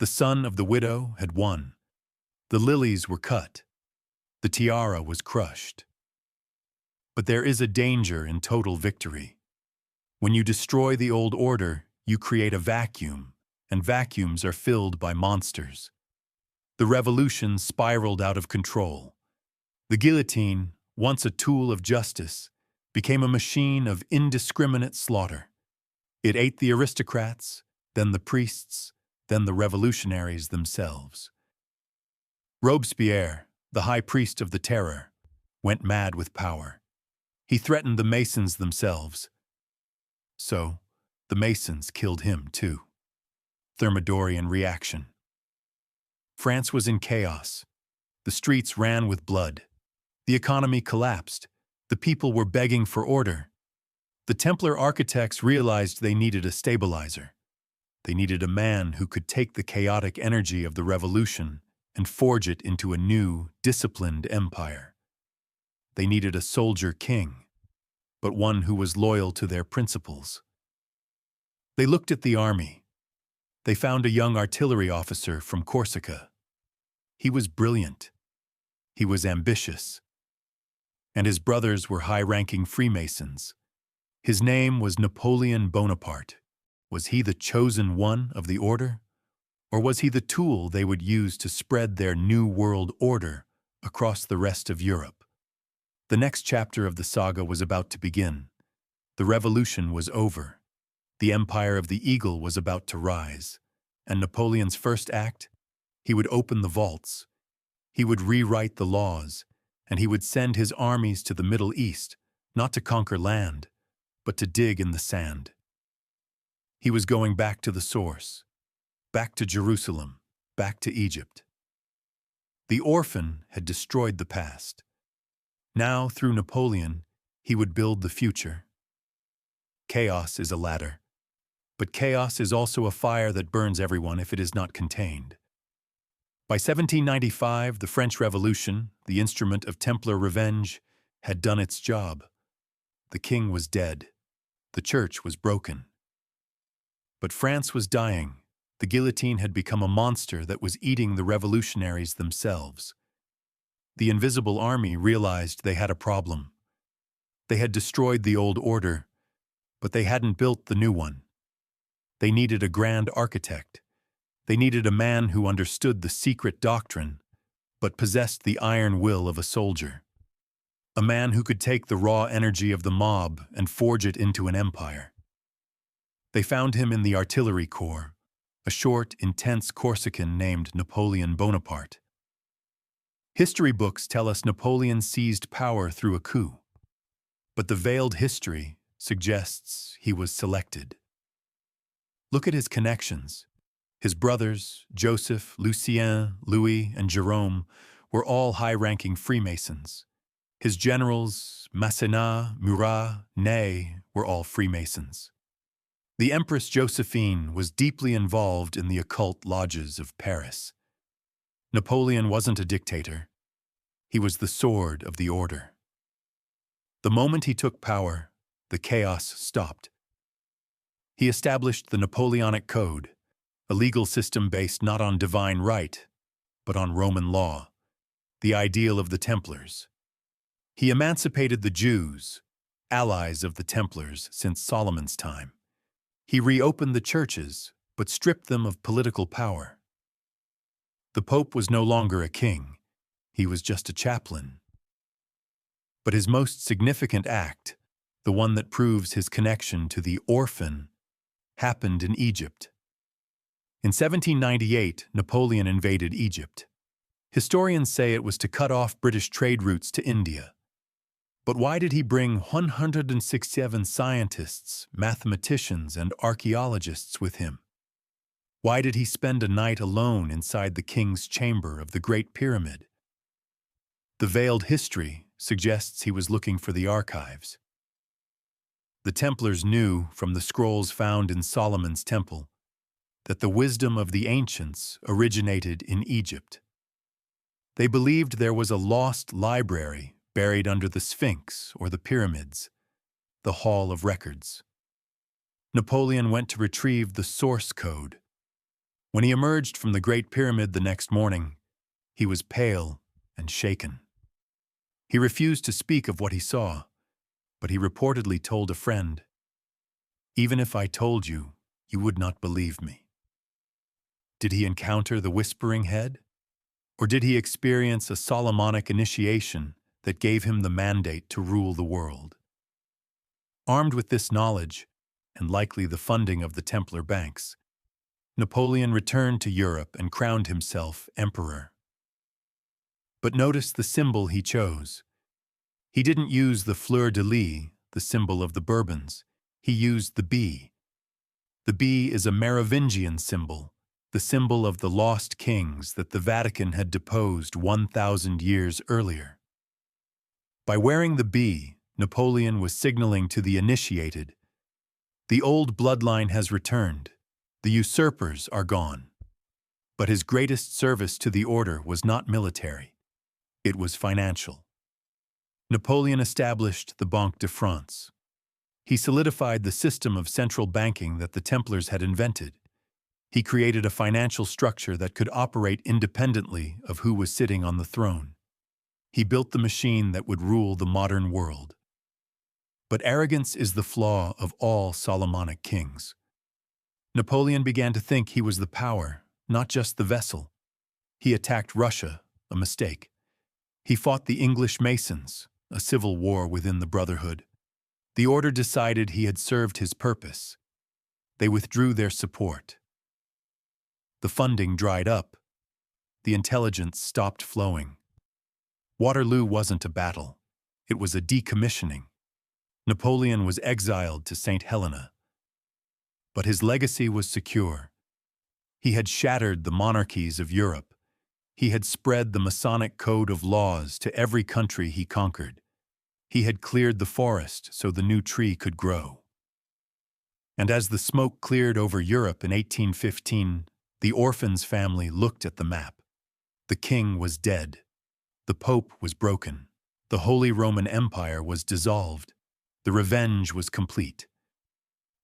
The son of the widow had won. The lilies were cut. The tiara was crushed. But there is a danger in total victory. When you destroy the old order, you create a vacuum, and vacuums are filled by monsters. The revolution spiraled out of control. The guillotine, once a tool of justice, became a machine of indiscriminate slaughter. It ate the aristocrats, then the priests, then the revolutionaries themselves. Robespierre, the high priest of the Terror, went mad with power. He threatened the Masons themselves. So, the Masons killed him too. Thermidorian reaction. France was in chaos. The streets ran with blood. The economy collapsed. The people were begging for order. The Templar architects realized they needed a stabilizer. They needed a man who could take the chaotic energy of the revolution and forge it into a new, disciplined empire. They needed a soldier king, but one who was loyal to their principles. They looked at the army. They found a young artillery officer from Corsica. He was brilliant. He was ambitious. And his brothers were high-ranking Freemasons. His name was Napoleon Bonaparte. Was he the chosen one of the order? Or was he the tool they would use to spread their new world order across the rest of Europe? The next chapter of the saga was about to begin. The revolution was over. The empire of the eagle was about to rise. And Napoleon's first act? He would open the vaults. He would rewrite the laws, and he would send his armies to the Middle East, not to conquer land, but to dig in the sand. He was going back to the source, back to Jerusalem, back to Egypt. The Orphan had destroyed the past. Now, through Napoleon, he would build the future. Chaos is a ladder, but chaos is also a fire that burns everyone if it is not contained. By 1795, the French Revolution, the instrument of Templar revenge, had done its job. The king was dead. The church was broken. But France was dying. The guillotine had become a monster that was eating the revolutionaries themselves. The Invisible Army realized they had a problem. They had destroyed the old order, but they hadn't built the new one. They needed a grand architect. They needed a man who understood the secret doctrine, but possessed the iron will of a soldier. A man who could take the raw energy of the mob and forge it into an empire. They found him in the artillery corps, a short, intense Corsican named Napoleon Bonaparte. History books tell us Napoleon seized power through a coup, but the veiled history suggests he was selected. Look at his connections. His brothers, Joseph, Lucien, Louis, and Jerome, were all high-ranking Freemasons. His generals, Masséna, Murat, Ney, were all Freemasons. The Empress Josephine was deeply involved in the occult lodges of Paris. Napoleon wasn't a dictator. He was the sword of the order. The moment he took power, the chaos stopped. He established the Napoleonic Code, a legal system based not on divine right, but on Roman law, the ideal of the Templars. He emancipated the Jews, allies of the Templars since Solomon's time. He reopened the churches, but stripped them of political power. The Pope was no longer a king. He was just a chaplain. But his most significant act, the one that proves his connection to the Orphan, happened in Egypt. In 1798, Napoleon invaded Egypt. Historians say it was to cut off British trade routes to India. But why did he bring 167 scientists, mathematicians, and archaeologists with him? Why did he spend a night alone inside the king's chamber of the Great Pyramid? The veiled history suggests he was looking for the archives. The Templars knew from the scrolls found in Solomon's temple that the wisdom of the ancients originated in Egypt. They believed there was a lost library buried under the Sphinx or the pyramids, the Hall of Records. Napoleon went to retrieve the source code. When he emerged from the Great Pyramid the next morning, he was pale and shaken. He refused to speak of what he saw, but he reportedly told a friend, "Even if I told you, you would not believe me." Did he encounter the Whispering Head? Or did he experience a Solomonic initiation that gave him the mandate to rule the world? Armed with this knowledge, and likely the funding of the Templar banks, Napoleon returned to Europe and crowned himself emperor. But notice the symbol he chose. He didn't use the fleur-de-lis, the symbol of the Bourbons. He used the bee. The bee is a Merovingian symbol, the symbol of the lost kings that the Vatican had deposed 1,000 years earlier. By wearing the bee, Napoleon was signaling to the initiated, the old bloodline has returned, the usurpers are gone. But his greatest service to the order was not military, it was financial. Napoleon established the Banque de France. He solidified the system of central banking that the Templars had invented. He created a financial structure that could operate independently of who was sitting on the throne. He built the machine that would rule the modern world. But arrogance is the flaw of all Solomonic kings. Napoleon began to think he was the power, not just the vessel. He attacked Russia, a mistake. He fought the English Masons, a civil war within the Brotherhood. The order decided he had served his purpose. They withdrew their support. The funding dried up. The intelligence stopped flowing. Waterloo wasn't a battle. It was a decommissioning. Napoleon was exiled to St. Helena. But his legacy was secure. He had shattered the monarchies of Europe. He had spread the Masonic code of laws to every country he conquered. He had cleared the forest so the new tree could grow. And as the smoke cleared over Europe in 1815, the Orphan's family looked at the map. The king was dead. The Pope was broken. The Holy Roman Empire was dissolved. The revenge was complete.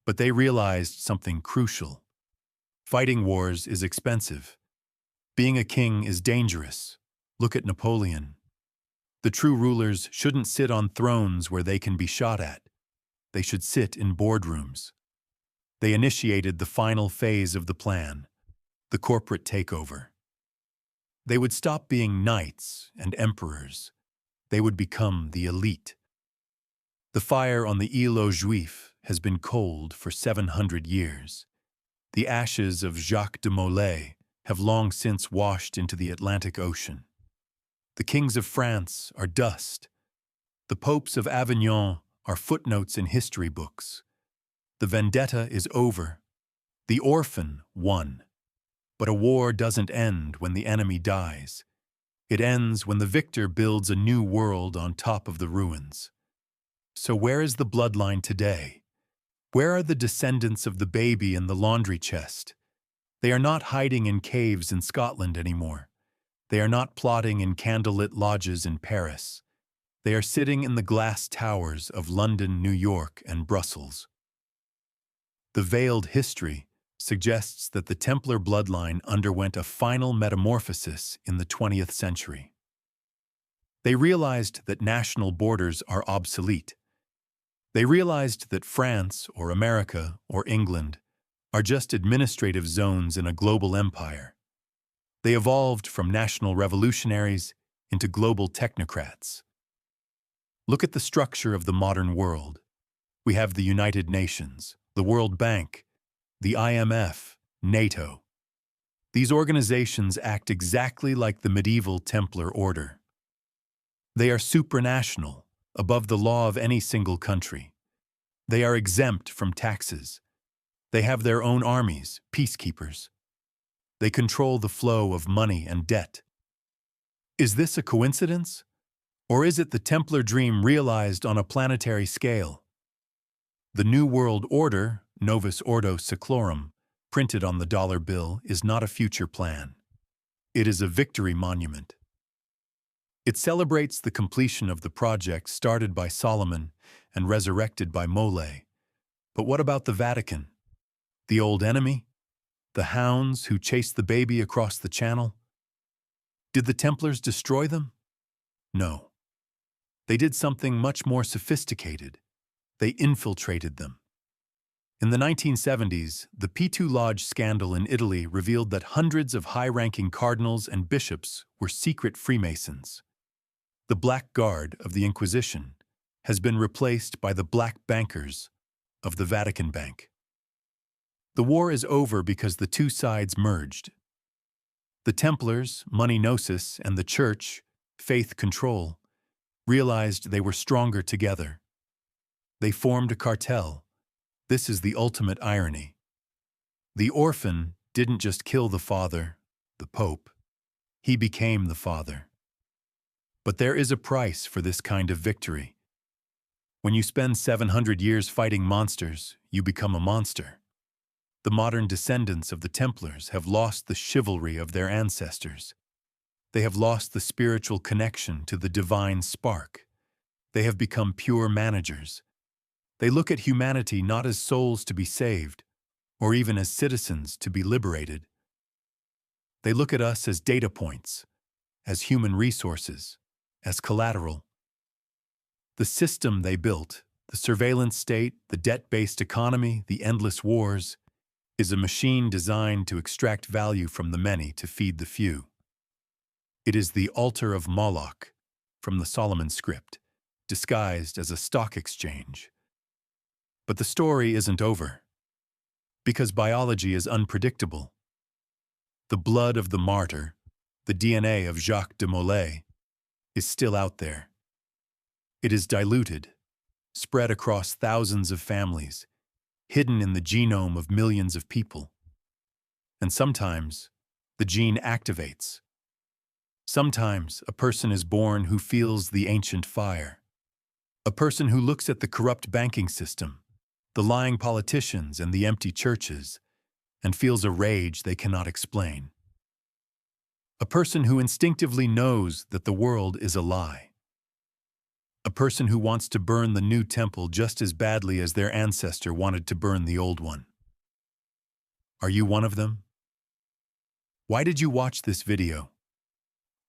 But they realized something crucial. Fighting wars is expensive. Being a king is dangerous. Look at Napoleon. The true rulers shouldn't sit on thrones where they can be shot at. They should sit in boardrooms. They initiated the final phase of the plan, the corporate takeover. They would stop being knights and emperors. They would become the elite. The fire on the Île aux Juifs has been cold for 700 years. The ashes of Jacques de Molay have long since washed into the Atlantic Ocean. The kings of France are dust. The popes of Avignon are footnotes in history books. The vendetta is over. The Orphan won. But a war doesn't end when the enemy dies. It ends when the victor builds a new world on top of the ruins. So where is the bloodline today? Where are the descendants of the baby in the laundry chest? They are not hiding in caves in Scotland anymore. They are not plotting in candlelit lodges in Paris. They are sitting in the glass towers of London, New York, and Brussels. The veiled history suggests that the Templar bloodline underwent a final metamorphosis in the 20th century. They realized that national borders are obsolete. They realized that France or America or England are just administrative zones in a global empire. They evolved from national revolutionaries into global technocrats. Look at the structure of the modern world. We have the United Nations, the World Bank, the IMF, NATO. These organizations act exactly like the medieval Templar order. They are supranational, above the law of any single country. They are exempt from taxes. They have their own armies, peacekeepers. They control the flow of money and debt. Is this a coincidence? Or is it the Templar dream realized on a planetary scale? The New World Order, Novus Ordo Seclorum, printed on the dollar bill, is not a future plan. It is a victory monument. It celebrates the completion of the project started by Solomon and resurrected by Molay. But what about the Vatican? The old enemy? The hounds who chased the baby across the channel? Did the Templars destroy them? No. They did something much more sophisticated. They infiltrated them. In the 1970s, the P2 Lodge scandal in Italy revealed that hundreds of high-ranking cardinals and bishops were secret Freemasons. The Black Guard of the Inquisition has been replaced by the Black Bankers of the Vatican Bank. The war is over because the two sides merged. The Templars, money gnosis, and the Church, faith control, realized they were stronger together. They formed a cartel. This is the ultimate irony. The Orphan didn't just kill the father, the Pope. He became the father. But there is a price for this kind of victory. When you spend 700 years fighting monsters, you become a monster. The modern descendants of the Templars have lost the chivalry of their ancestors. They have lost the spiritual connection to the divine spark. They have become pure managers. They look at humanity not as souls to be saved, or even as citizens to be liberated. They look at us as data points, as human resources, as collateral. The system they built, the surveillance state, the debt-based economy, the endless wars, is a machine designed to extract value from the many to feed the few. It is the altar of Moloch, from the Solomon script, disguised as a stock exchange. But the story isn't over, because biology is unpredictable. The blood of the martyr, the DNA of Jacques de Molay, is still out there. It is diluted, spread across thousands of families, hidden in the genome of millions of people. And sometimes, the gene activates. Sometimes, a person is born who feels the ancient fire. A person who looks at the corrupt banking system, the lying politicians and the empty churches, and feels a rage they cannot explain. A person who instinctively knows that the world is a lie. A person who wants to burn the new temple just as badly as their ancestor wanted to burn the old one. Are you one of them? Why did you watch this video?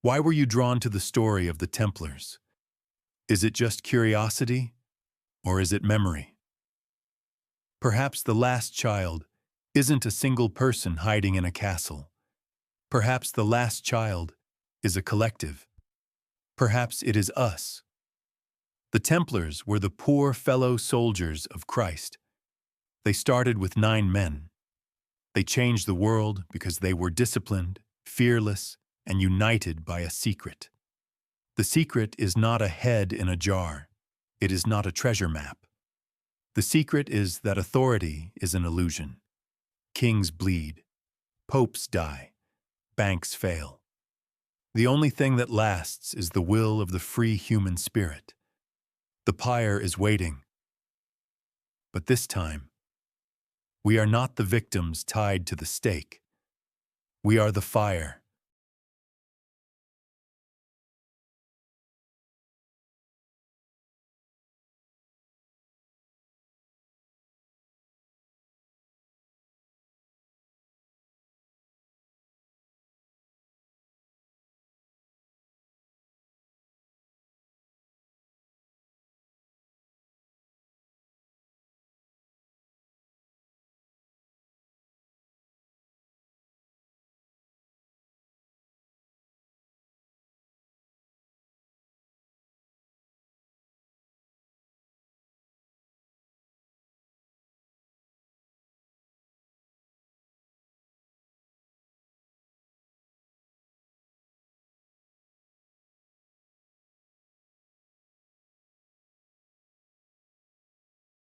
Why were you drawn to the story of the Templars? Is it just curiosity, or is it memory? Perhaps the last child isn't a single person hiding in a castle. Perhaps the last child is a collective. Perhaps it is us. The Templars were the poor fellow soldiers of Christ. They started with 9 men. They changed the world because they were disciplined, fearless, and united by a secret. The secret is not a head in a jar. It is not a treasure map. The secret is that authority is an illusion. Kings bleed. Popes die. Banks fail. The only thing that lasts is the will of the free human spirit. The pyre is waiting. But this time, we are not the victims tied to the stake. We are the fire.